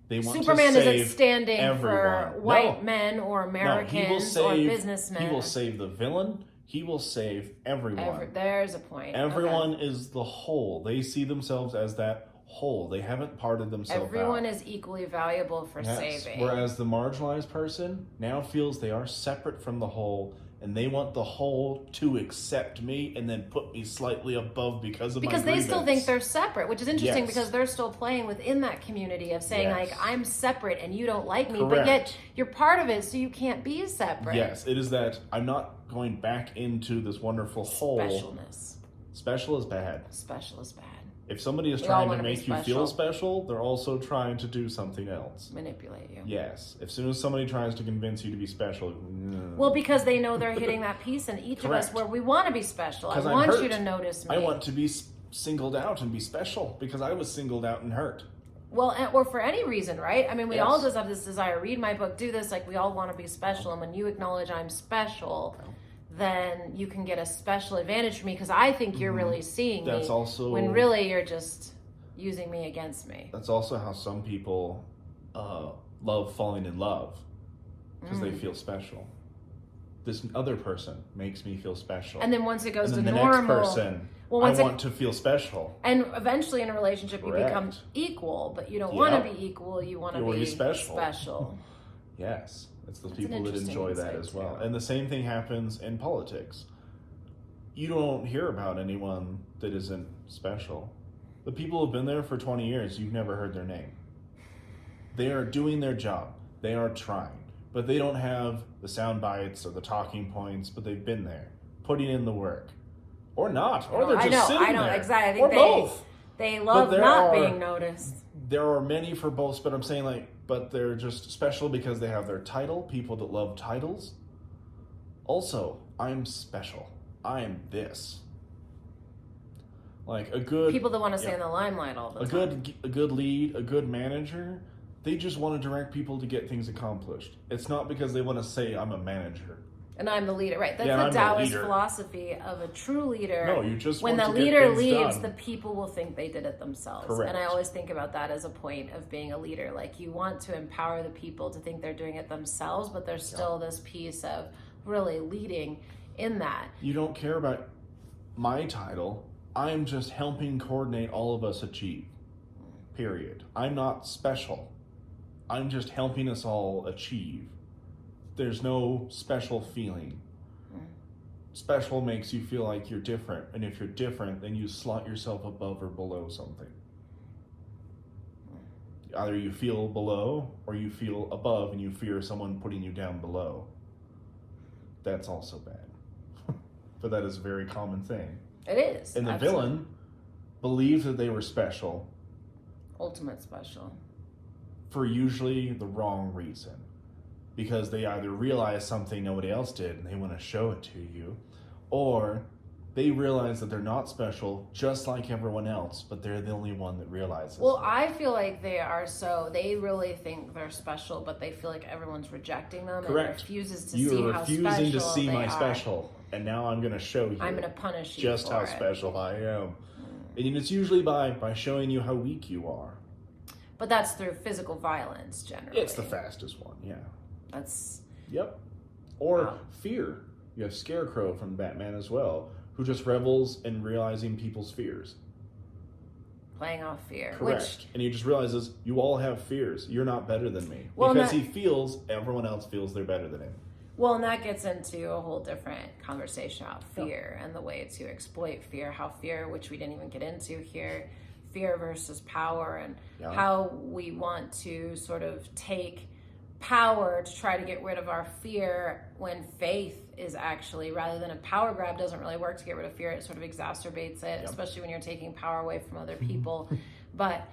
They want Superman to save isn't standing everyone. for white men or Americans or businessmen. He will save the villain. He will save everyone. There's a point. Everyone is the whole. They see themselves as that whole. They haven't parted themselves Everyone is equally valuable for saving. Whereas the marginalized person now feels they are separate from the whole, and they want the whole to accept me and then put me slightly above because of my grievance. Because they still think they're separate, which is interesting because they're still playing within that community of saying like, I'm separate and you don't like me, but yet you're part of it, so you can't be separate. Yes, it is that I'm not going back into this wonderful whole. Specialness. Special is bad. Special is bad. If somebody is trying to make you feel special, they're also trying to do something else. Manipulate you. Yes. As soon as somebody tries to convince you to be special. Well, because they know they're hitting that piece in each of us where we want to be special. I want you to notice me. I want to be singled out and be special because I was singled out and hurt. Well, or for any reason, right? I mean, we all just have this desire. Read my book, do this. Like, we all want to be special. And when you acknowledge I'm special, then you can get a special advantage from me because I think you're really seeing me. Also when really you're just using me against me. That's also how some people love falling in love, because they feel special. This other person makes me feel special. And then once it goes to the normal, next person, I want to feel special. And eventually in a relationship, Correct. you become equal, but you don't want to be equal. You want to be special. Yes. It's the That's people that enjoy that as well. too. And the same thing happens in politics. You don't hear about anyone that isn't special. The people who've been there for 20 years, you've never heard their name. They are doing their job. They are trying. But they don't have the sound bites or the talking points, but they've been there, putting in the work. Or not. Or they're just sitting there. Exactly. Or both. They love not being noticed. There are many for both, but I'm saying but they're just special because they have their title, people that love titles. Also, I'm special. I am this. Like a good... People that want to stay in the limelight all the time. A good lead, a good manager, they just want to direct people to get things accomplished. It's not because they want to say, I'm a manager. And I'm the leader, right? That's the Taoist philosophy of a true leader. No, you just when want the to leader get things leads, done. the people will think they did it themselves. Correct. And I always think about that as a point of being a leader. Like you want to empower the people to think they're doing it themselves, but there's still this piece of really leading in that. You don't care about my title. I'm just helping coordinate all of us achieve. Period. I'm not special. I'm just helping us all achieve. There's no special feeling. Special makes you feel like you're different, and if you're different, then you slot yourself above or below something. Either you feel below or you feel above and you fear someone putting you down below. That's also bad. But that is a very common thing. It is. And the villain believed that they were special. Ultimate special. For usually the wrong reason. Because they either realize something nobody else did and they want to show it to you, or they realize that they're not special just like everyone else, but they're the only one that realizes. Well, I feel like they really think they're special, but they feel like everyone's rejecting them. Correct. And refuses to you see are how refusing special to see they my are. special, and now I'm going to show you. I'm going to punish you just for how it. special I am. And it's usually by showing you how weak you are. But that's through physical violence, generally. It's the fastest one, yeah. That's... Yep. Or fear. You have Scarecrow from Batman as well, who just revels in realizing people's fears. Playing off fear. Correct. And he just realizes, you all have fears. You're not better than me. Well, because he feels everyone else feels they're better than him. Well, and that gets into a whole different conversation about fear and the way to exploit fear. How fear, which we didn't even get into here, fear versus power, and how we want to sort of take power to try to get rid of our fear when faith is actually, rather than a power grab, doesn't really work to get rid of fear. It sort of exacerbates it, especially when you're taking power away from other people. But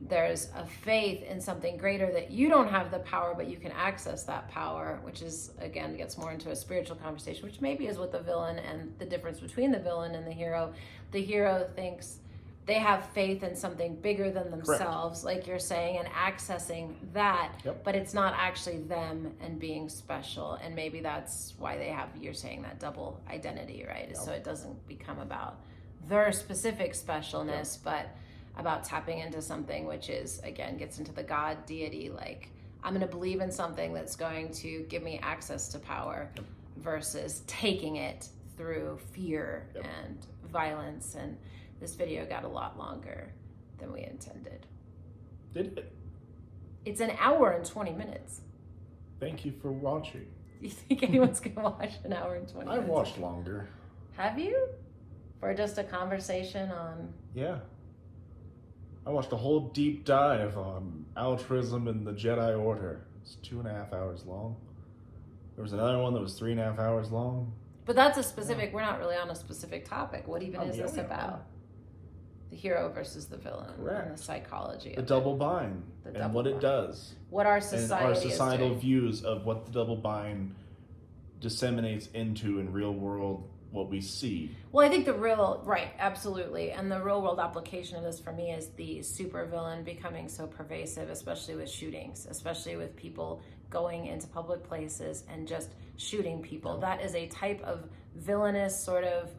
there's a faith in something greater that you don't have the power, but you can access that power, which is, again, gets more into a spiritual conversation, which maybe is what the villain and the difference between the villain and the hero. The hero thinks they have faith in something bigger than themselves, like you're saying, and accessing that, but it's not actually them and being special. And maybe that's why they have, you're saying, that double identity, right? So it doesn't become about their specific specialness, but about tapping into something which is, again, gets into the God deity, like I'm going to believe in something that's going to give me access to power versus taking it through fear and violence. And this video got a lot longer than we intended. Did it? It's an hour and 20 minutes. Thank you for watching. You think anyone's going to watch an hour and 20 minutes? I've watched longer. Have you? For just a conversation on... Yeah. I watched a whole deep dive on altruism and the Jedi Order. It's 2.5 hours long. There was another one that was 3.5 hours long. But that's a specific, we're not really on a specific topic. What even is this about? The hero versus the villain. Correct. And the psychology The of double bind The and double what it bind. does. What our And society our is societal doing. views of what the double bind disseminates into in real world, what we see. Well, I think the real, right, absolutely. And the real world application of this for me is the supervillain becoming so pervasive, especially with shootings, especially with people going into public places and just shooting people. That is a type of villainous sort of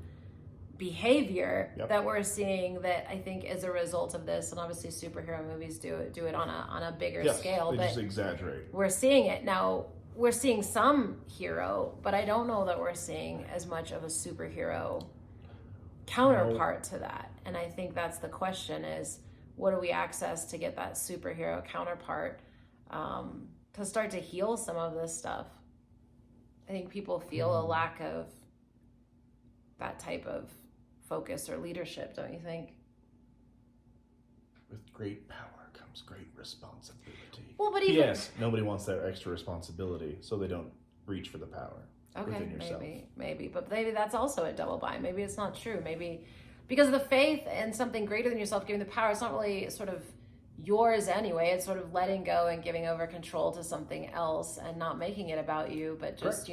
behavior that we're seeing that I think is a result of this. And obviously superhero movies do it on a bigger scale, they but just exaggerate. We're seeing it now. We're seeing some hero, but I don't know that we're seeing as much of a superhero counterpart to that. And I think that's the question: is what do we access to get that superhero counterpart to start to heal some of this stuff? I think people feel a lack of that type of focus or leadership, don't you think? With great power comes great responsibility. Well, but even... Yes, nobody wants that extra responsibility, so they don't reach for the power within yourself. Maybe. But maybe that's also a double bind. Maybe it's not true. Maybe because the faith and something greater than yourself giving the power, it's not really sort of yours anyway. It's sort of letting go and giving over control to something else and not making it about you, but just,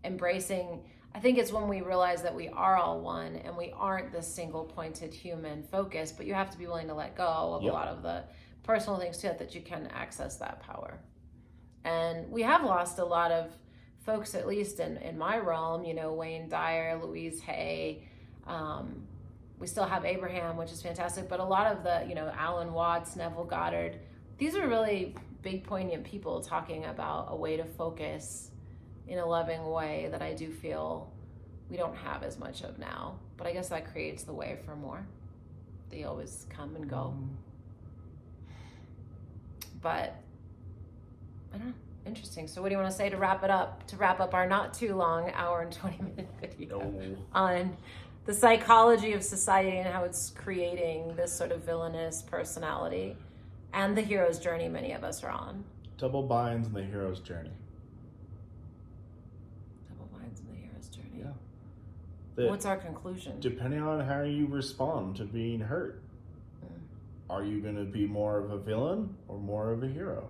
embracing... I think it's when we realize that we are all one and we aren't this single pointed human focus, but you have to be willing to let go of a lot of the personal things too, that you can access that power. And we have lost a lot of folks, at least in my realm, Wayne Dyer, Louise Hay. We still have Abraham, which is fantastic, but a lot of the, Alan Watts, Neville Goddard, these are really big, poignant people talking about a way to focus in a loving way that I do feel we don't have as much of now. But I guess that creates the way for more. They always come and go. But I don't know. Interesting. So what do you want to say to wrap it up? To wrap up our not too long hour and 20-minute video on the psychology of society and how it's creating this sort of villainous personality and the hero's journey many of us are on. Double binds in the hero's journey. What's our conclusion? Depending on how you respond to being hurt, are you going to be more of a villain or more of a hero?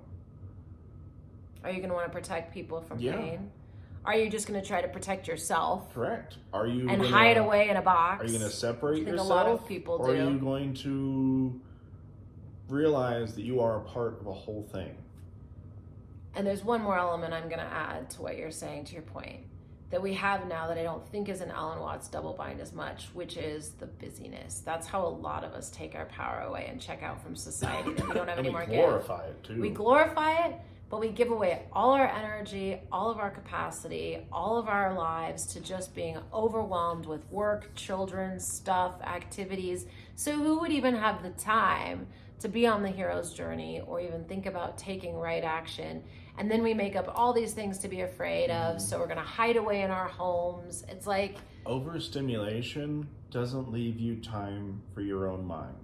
Are you going to want to protect people from pain? Are you just going to try to protect yourself? Correct. Are you and hide away in a box? Are you going to separate yourself? A lot of people do. Or are you going to realize that you are a part of a whole thing? And there's one more element I'm going to add to what you're saying, to your point, that we have now that I don't think is in Alan Watts' double bind as much, which is the busyness. That's how a lot of us take our power away and check out from society, that we don't have any more give. We glorify it too. We glorify it, but we give away all our energy, all of our capacity, all of our lives to just being overwhelmed with work, children, stuff, activities. So who would even have the time to be on the hero's journey or even think about taking right action? And then we make up all these things to be afraid of. So we're going to hide away in our homes. It's like... Overstimulation doesn't leave you time for your own mind.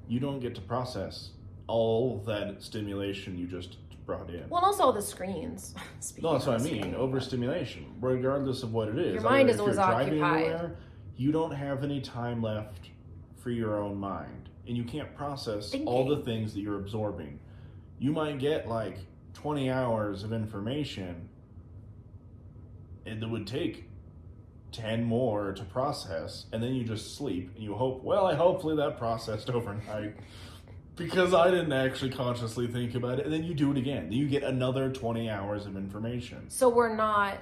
You don't get to process all that stimulation you just brought in. Well, also all the screens. No, that's what I mean. Overstimulation, regardless of what it is. Your mind is always occupied. Anywhere, you don't have any time left for your own mind. And you can't process all the things that you're absorbing. You might get 20 hours of information, and it would take 10 more to process, and then you just sleep and you hope, hopefully that processed overnight because I didn't actually consciously think about it, and then you do it again. Then you get another 20 hours of information. So we're not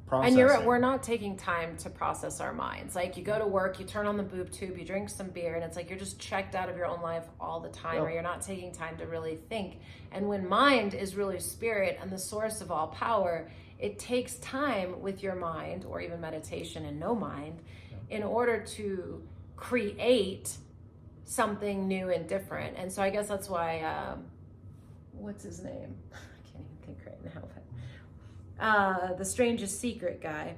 processing. And we're not taking time to process our minds. You go to work, you turn on the boob tube, you drink some beer, and it's you're just checked out of your own life all the time, or you're not taking time to really think. And when mind is really spirit and the source of all power, it takes time with your mind, or even meditation and no mind, in order to create something new and different. And so I guess that's why, what's his name? I can't even think right now, but the Strangest Secret guy,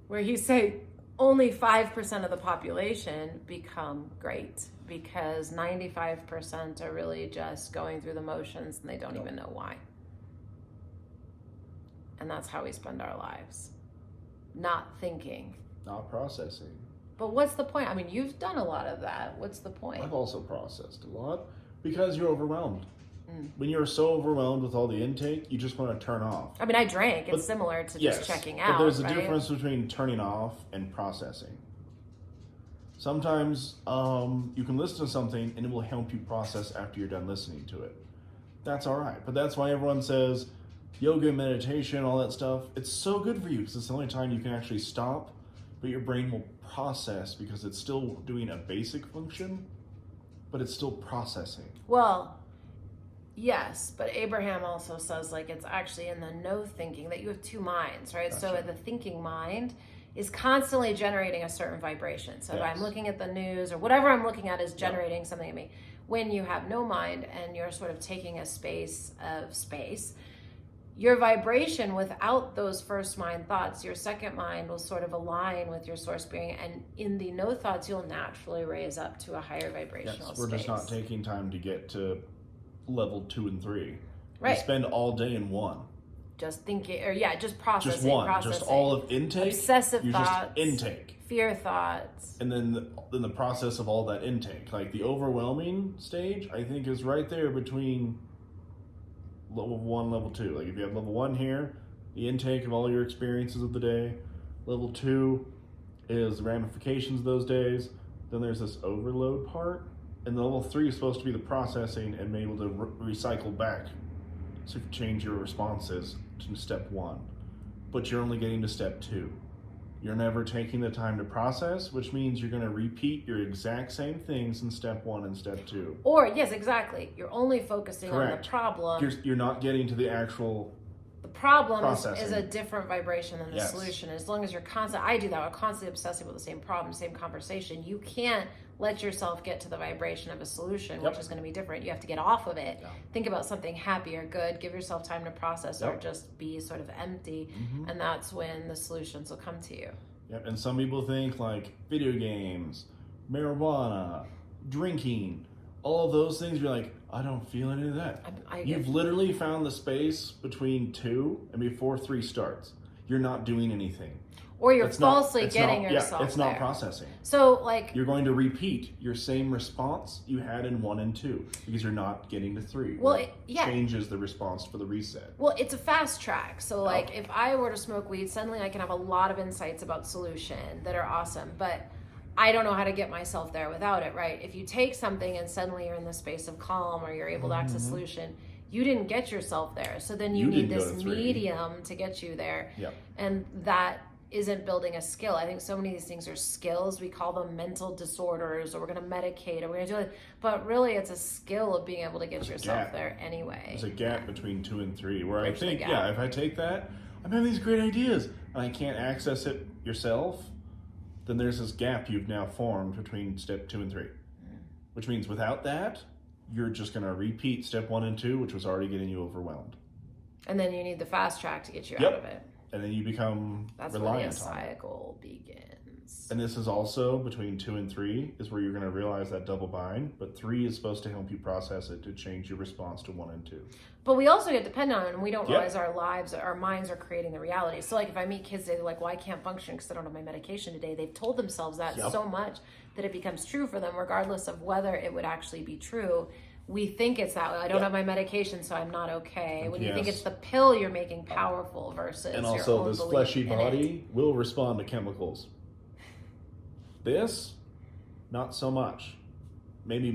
where he say only 5% of the population become great because 95% are really just going through the motions and they don't even know why. And that's how we spend our lives. Not thinking. Not processing. But what's the point? I mean, you've done a lot of that. What's the point? I've also processed a lot because you're overwhelmed. When you're so overwhelmed with all the intake, you just want to turn off. I mean, I drank. It's similar to just checking out. But there's a difference between turning off and processing. Sometimes you can listen to something and it will help you process after you're done listening to it. That's all right. But that's why everyone says yoga, meditation, all that stuff. It's so good for you because it's the only time you can actually stop but your brain will process because it's still doing a basic function, but it's still processing. Well, yes, but Abraham also says like it's actually in the no thinking that you have two minds, right? Gotcha. So the thinking mind is constantly generating a certain vibration. So if I'm looking at the news or whatever I'm looking at is generating something in me. When you have no mind and you're sort of taking a space of space, your vibration without those first mind thoughts, your second mind will sort of align with your source being, and in the no thoughts, you'll naturally raise up to a higher vibrational space. We're just not taking time to get to level 2 and 3. Right. We spend all day in 1. Just thinking, or just processing. Just 1. Processing. Just all of intake. Obsessive you're thoughts. Just intake. Fear thoughts. And then the process of all that intake. Like the overwhelming stage, I think is right there between level 1, level 2. Like if you have level 1 here, the intake of all your experiences of the day. Level 2 is the ramifications of those days. Then there's this overload part. And the level 3 is supposed to be the processing and be able to recycle back. So change your responses to step 1. But you're only getting to step 2. You're never taking the time to process, which means you're going to repeat your exact same things in step 1 and step 2. Or, yes, exactly. You're only focusing on the problem. You're not getting to the actual The problem processing. is a different vibration than the solution. As long as you're I do that. I'm constantly obsessing with the same problem, same conversation. You can't let yourself get to the vibration of a solution, which is going to be different. You have to get off of it. Think about something happy or good. Give yourself time to process or just be sort of empty. And that's when the solutions will come to you. Yep. And some people think like video games, marijuana, drinking, all of those things. You're like, I don't feel any of that. You've literally found the space between 2 and before 3 starts. You're not doing anything. Or you're falsely getting yourself it's not processing. So, like... You're going to repeat your same response you had in 1 and 2 because you're not getting to 3. Well, changes the response for the reset. Well, it's a fast track. So, like, if I were to smoke weed, suddenly I can have a lot of insights about solution that are awesome. But I don't know how to get myself there without it, right? If you take something and suddenly you're in the space of calm or you're able to access solution, you didn't get yourself there. So then you need this medium to get you there. Yep. And that isn't building a skill. I think so many of these things are skills. We call them mental disorders, or we're going to medicate, or we're going to do it. But really, it's a skill of being able to get yourself there anyway. There's a gap between 2 and 3 where I think, if I take that, I'm having these great ideas, and I can't access it yourself, then there's this gap you've now formed between step 2 and 3. Which means without that, you're just going to repeat step 1 and 2, which was already getting you overwhelmed. And then you need the fast track to get you out of it. And then you become reliant on it. That's where the cycle begins. And this is also between 2 and 3 is where you're going to realize that double bind. But 3 is supposed to help you process it to change your response to 1 and 2. But we also get dependent on it, and we don't realize our minds are creating the reality. So, like, if I meet kids today, they're like, well, I can't function because I don't have my medication today. They've told themselves that so much that it becomes true for them, regardless of whether it would actually be true. We think it's that way. I don't have my medication, so I'm not okay. When you think it's the pill you're making powerful versus and also your own this belief fleshy in body will respond to chemicals. This, not so much. Maybe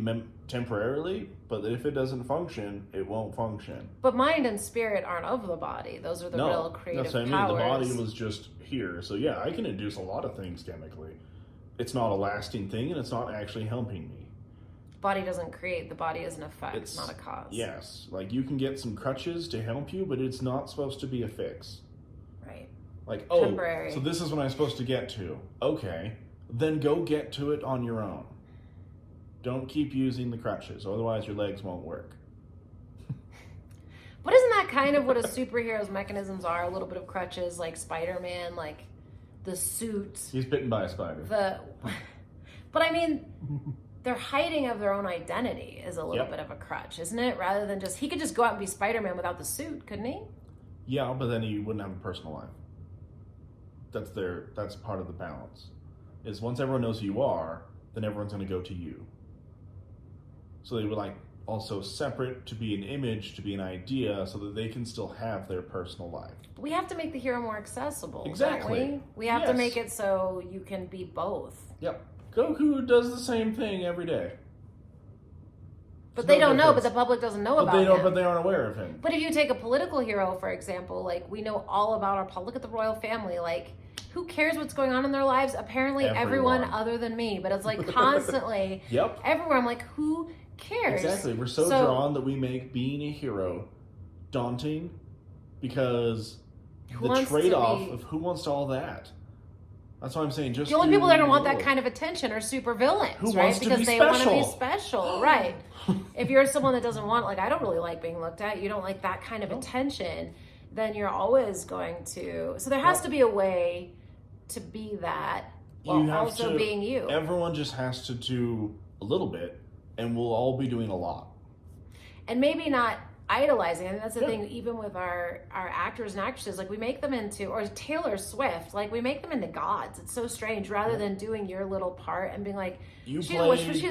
temporarily, but if it doesn't function, it won't function. But mind and spirit aren't of the body. Those are the real creative powers. I mean, the body was just here. So yeah, I can induce a lot of things chemically. It's not a lasting thing, and it's not actually helping me. Body doesn't create. The body is an effect, it's not a cause. Yes. Like, you can get some crutches to help you, but it's not supposed to be a fix. Right. Like, temporary. So this is what I'm supposed to get to. Okay. Then go get to it on your own. Don't keep using the crutches, otherwise your legs won't work. But isn't that kind of what a superhero's mechanisms are? A little bit of crutches, like Spider-Man, like the suit. He's bitten by a spider. But I mean... Their hiding of their own identity is a little bit of a crutch, isn't it? Rather than he could just go out and be Spider-Man without the suit, couldn't he? Yeah, but then he wouldn't have a personal life. That's part of the balance. Is once everyone knows who you are, then everyone's going to go to you. So they would also separate to be an image, to be an idea, so that they can still have their personal life. But we have to make the hero more accessible. Exactly. Don't we? We have to make it so you can be both. Yep. Goku does the same thing every day. But they don't know, but the public doesn't know about him. But they aren't aware of him. But if you take a political hero, for example, we know all about look at the royal family, who cares what's going on in their lives? Apparently everyone other than me, but it's like constantly everywhere. I'm like, who cares? Exactly. We're so drawn that we make being a hero daunting because the trade-off of who wants all that. That's why I'm saying just the only people that don't want that kind of attention are super villains, right? Because they want to be special, right? If you're someone that doesn't want, like, I don't really like being looked at, you don't like that kind of attention, then you're always going to. So there has to be a way to be that while also being you. Everyone just has to do a little bit, and we'll all be doing a lot. And maybe not idolizing. I think that's the thing, even with our actors and actresses, like we make them into, or Taylor Swift, like we make them into gods. It's so strange, rather than doing your little part and being like, she's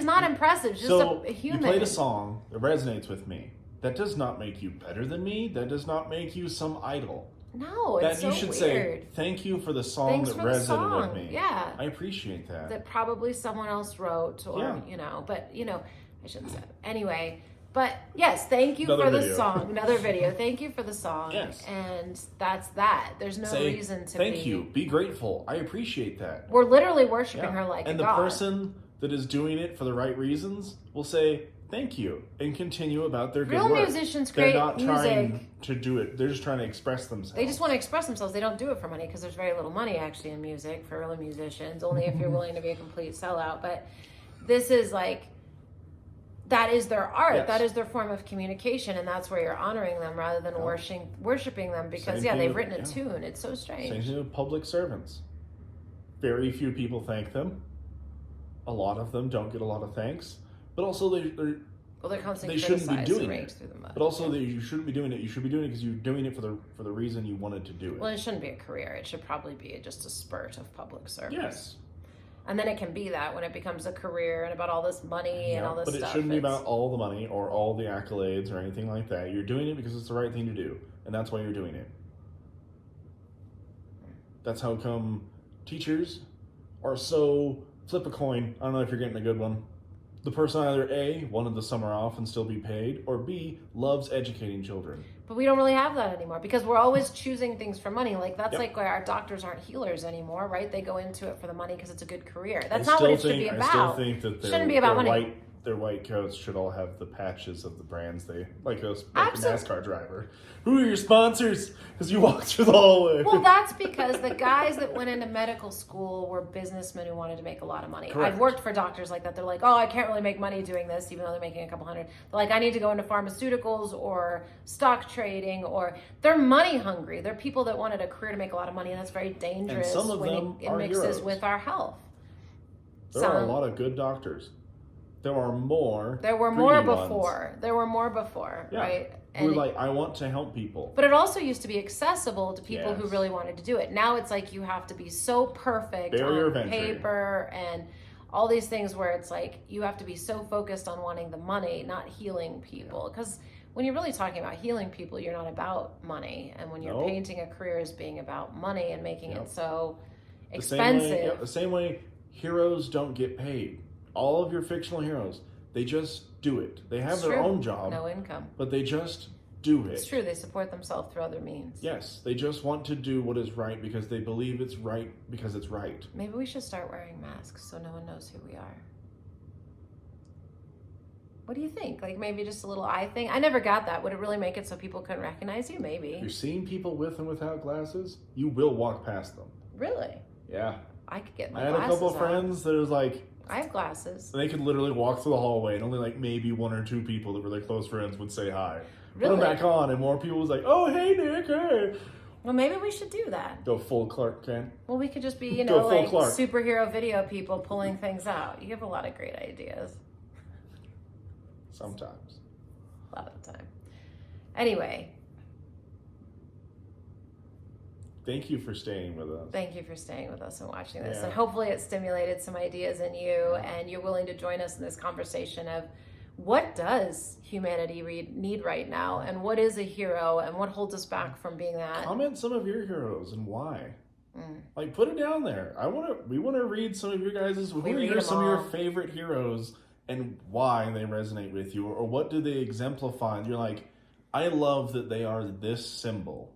not impressive, she's just a human. You played a song that resonates with me. That does not make you better than me. That does not make you some idol. No, it's so weird. You should say, thank you for the song that resonated with me. Yeah. I appreciate that. That probably someone else wrote, or, but, I shouldn't say it. Anyway, but yes, thank you for the song. Another video. Thank you for the song. Yes. And that's that. There's no reason to thank you. Be grateful. I appreciate that. We're literally worshiping her like a god. And the person that is doing it for the right reasons will say, thank you, and continue about their good work. Real musicians create music. They're not trying to do it. They're just trying to express themselves. They just want to express themselves. They don't do it for money because there's very little money actually in music for real musicians, only if you're willing to be a complete sellout. But this is like, that is their art. Yes. That is their form of communication, and that's where you're honoring them rather than worshiping them because, they've written a tune. It's so strange. Same thing with public servants. Very few people thank them. A lot of them don't get a lot of thanks. But also they're constantly shouldn't be doing it. But also you shouldn't be doing it. You should be doing it because you're doing it for the reason you wanted to do it. Well, it shouldn't be a career. It should probably be just a spurt of public service. Yes. And then it can be that when it becomes a career and about all this money and all this stuff. But it shouldn't be about all the money or all the accolades or anything like that. You're doing it because it's the right thing to do. And that's why you're doing it. That's how come teachers are so flip a coin. I don't know if you're getting a good one. The person either A, wanted the summer off and still be paid, or B, loves educating children. But we don't really have that anymore because we're always choosing things for money. Like that's like why our doctors aren't healers anymore, right? They go into it for the money because it's a good career. That's not what it should be about. I still think that shouldn't be about money. Their white coats should all have the patches of the brands they like a NASCAR driver. Who are your sponsors? Because you walk through the hallway. Well, that's because the guys that went into medical school were businessmen who wanted to make a lot of money. Correct. I've worked for doctors like that. They're like, oh, I can't really make money doing this, even though they're making a couple hundred. They're like, I need to go into pharmaceuticals or stock trading, or they're money hungry. They're people that wanted a career to make a lot of money, and that's very dangerous and some of when them it are mixes heroes. with our health. There are a lot of good doctors. There were more before. There were more before, right? And we're like, I want to help people. But it also used to be accessible to people who really wanted to do it. Now it's like you have to be so perfect on paper and all these things where it's like you have to be so focused on wanting the money, not healing people. Because when you're really talking about healing people, you're not about money. And when you're painting a career as being about money and making it so expensive. The same way heroes don't get paid. All of your fictional heroes, they just do it. They have their own job. No income. But they just do it. It's true. They support themselves through other means. Yes. They just want to do what is right because they believe it's right because it's right. Maybe we should start wearing masks so no one knows who we are. What do you think? Like maybe just a little eye thing? I never got that. Would it really make it so people couldn't recognize you? Maybe. If you're seeing people with and without glasses, you will walk past them. Really? Yeah. I could get my glasses I had a couple of friends that was like, I have glasses. They could literally walk through the hallway and only like maybe one or two people that were their close friends would say hi. Really? Put them back on and more people was like, oh, hey, Nick, hey. Well, maybe we should do that. Go full Clark Kent. Well, we could just be, like Clark. Superhero video people pulling things out. You have a lot of great ideas. Sometimes. A lot of the time. Anyway. Thank you for staying with us. Thank you for staying with us and watching this. And hopefully it stimulated some ideas in you and you're willing to join us in this conversation of what does humanity need right now and what is a hero and what holds us back from being that. Comment some of your heroes and why. Like put it down there. We want to read some of your guys', who are some of your favorite heroes and why they resonate with you or what do they exemplify. And you're like, I love that they are this symbol.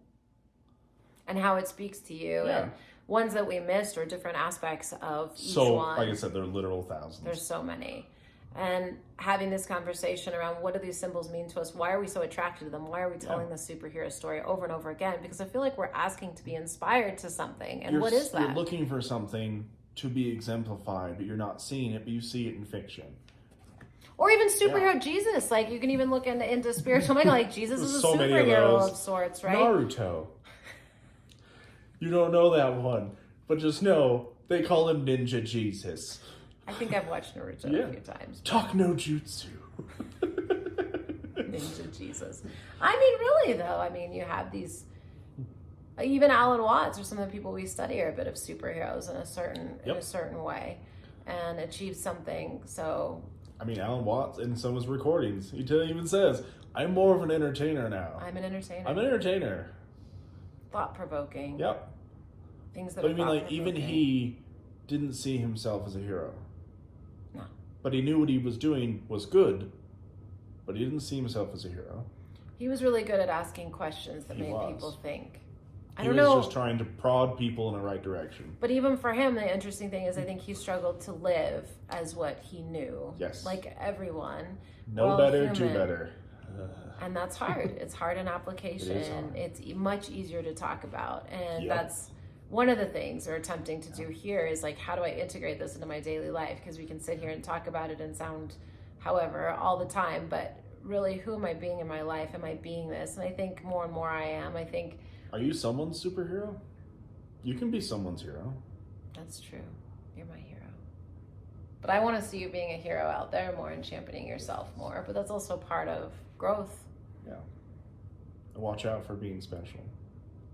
And how it speaks to you. Yeah. And ones that we missed or different aspects of each So, one. like I said, there are literal thousands. There's so many. And having this conversation around what do these symbols mean to us? Why are we so attracted to them? Why are we telling the superhero story over and over again? Because I feel like we're asking to be inspired to something. And what is that? You're looking for something to be exemplified, but you're not seeing it, but you see it in fiction. Or even superhero Jesus. Like, you can even look into spiritual mythology. Like, Jesus is a so many superhero of sorts, right? Naruto. You don't know that one, but just know they call him Ninja Jesus. I think I've watched Naruto a few times. Talk no jutsu. Ninja Jesus. I mean, really, though. I mean, you have these... Even Alan Watts or some of the people we study are a bit of superheroes in a certain way and achieve something. So... I mean, Alan Watts, in some of his recordings, he even says, I'm more of an entertainer now. I'm an entertainer. I'm an entertainer. Thought-provoking. Yep. Things that but are I mean, like, even he didn't see himself as a hero. No. But he knew what he was doing was good, but he didn't see himself as a hero. He was really good at asking questions that made people think. He was just trying to prod people in the right direction. But even for him, the interesting thing is I think he struggled to live as what he knew. Yes. Like everyone. No better, do better. And that's hard. It's hard in application. It's much easier to talk about. And that's one of the things we're attempting to do here is like, how do I integrate this into my daily life? Because we can sit here and talk about it and sound however all the time. But really, who am I being in my life? Am I being this? And I think more and more I am. I think... Are you someone's superhero? You can be someone's hero. That's true. You're my hero. But I want to see you being a hero out there more and championing yourself more. But that's also part of growth. Yeah. And watch out for being special.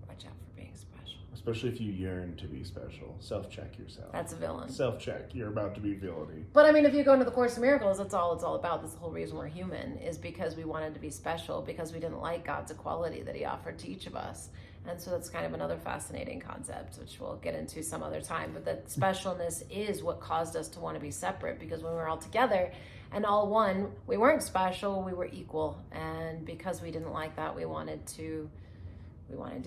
Watch out for being special. Especially if you yearn to be special. Self-check yourself. That's a villain. Self-check. You're about to be villainy. But I mean, if you go into the Course in Miracles, that's all it's all about. That's the whole reason we're human, is because we wanted to be special, because we didn't like God's equality that he offered to each of us. And so that's kind of another fascinating concept, which we'll get into some other time. But that specialness is what caused us to want to be separate, because when we were all together and all one, we weren't special, we were equal. And because we didn't like that, we wanted to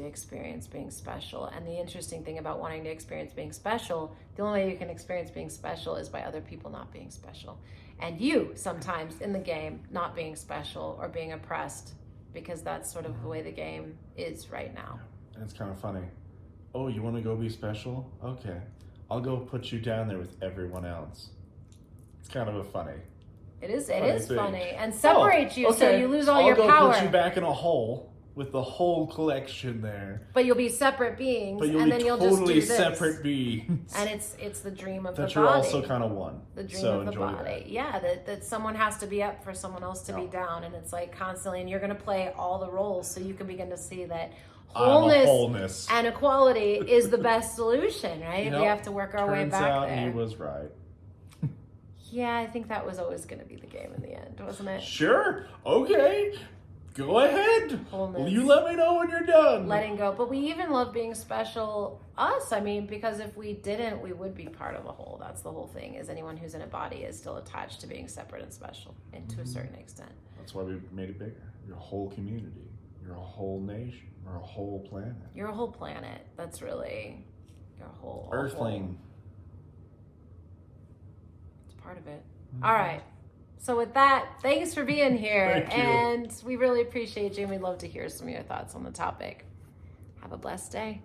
experience being special. And the interesting thing about wanting to experience being special, the only way you can experience being special is by other people not being special. And you, sometimes in the game, not being special or being oppressed, because that's sort of the way the game is right now. And it's kind of funny. Oh, you want to go be special? Okay. I'll go put you down there with everyone else. It's kind of a funny. It is funny. And separate you so you lose all your power. I'll go put you back in a hole with the whole collection there. But you'll be separate beings, but and then you'll just do this. Separate beings. And it's the dream of the body. That you're also kind of one. The dream of the body. That. Yeah, that someone has to be up for someone else to be down. And it's like constantly, and you're going to play all the roles so you can begin to see that wholeness and equality is the best solution, right? We have to work our way back there. Turns out he was right. Yeah, I think that was always going to be the game in the end, wasn't it? Sure. Okay. Go ahead. Wholeness. You let me know when you're done. Letting go. But we even love being special, us. I mean, because if we didn't, we would be part of the whole. That's the whole thing, is anyone who's in a body is still attached to being separate and special, and to a certain extent. That's why we made it bigger. Your whole community. You're a whole nation. You're a whole planet. You're a whole planet. That's really your whole... Earthling. It's part of it. All right. So with that, thanks for being here. Thank you. And we really appreciate you, and we'd love to hear some of your thoughts on the topic. Have a blessed day.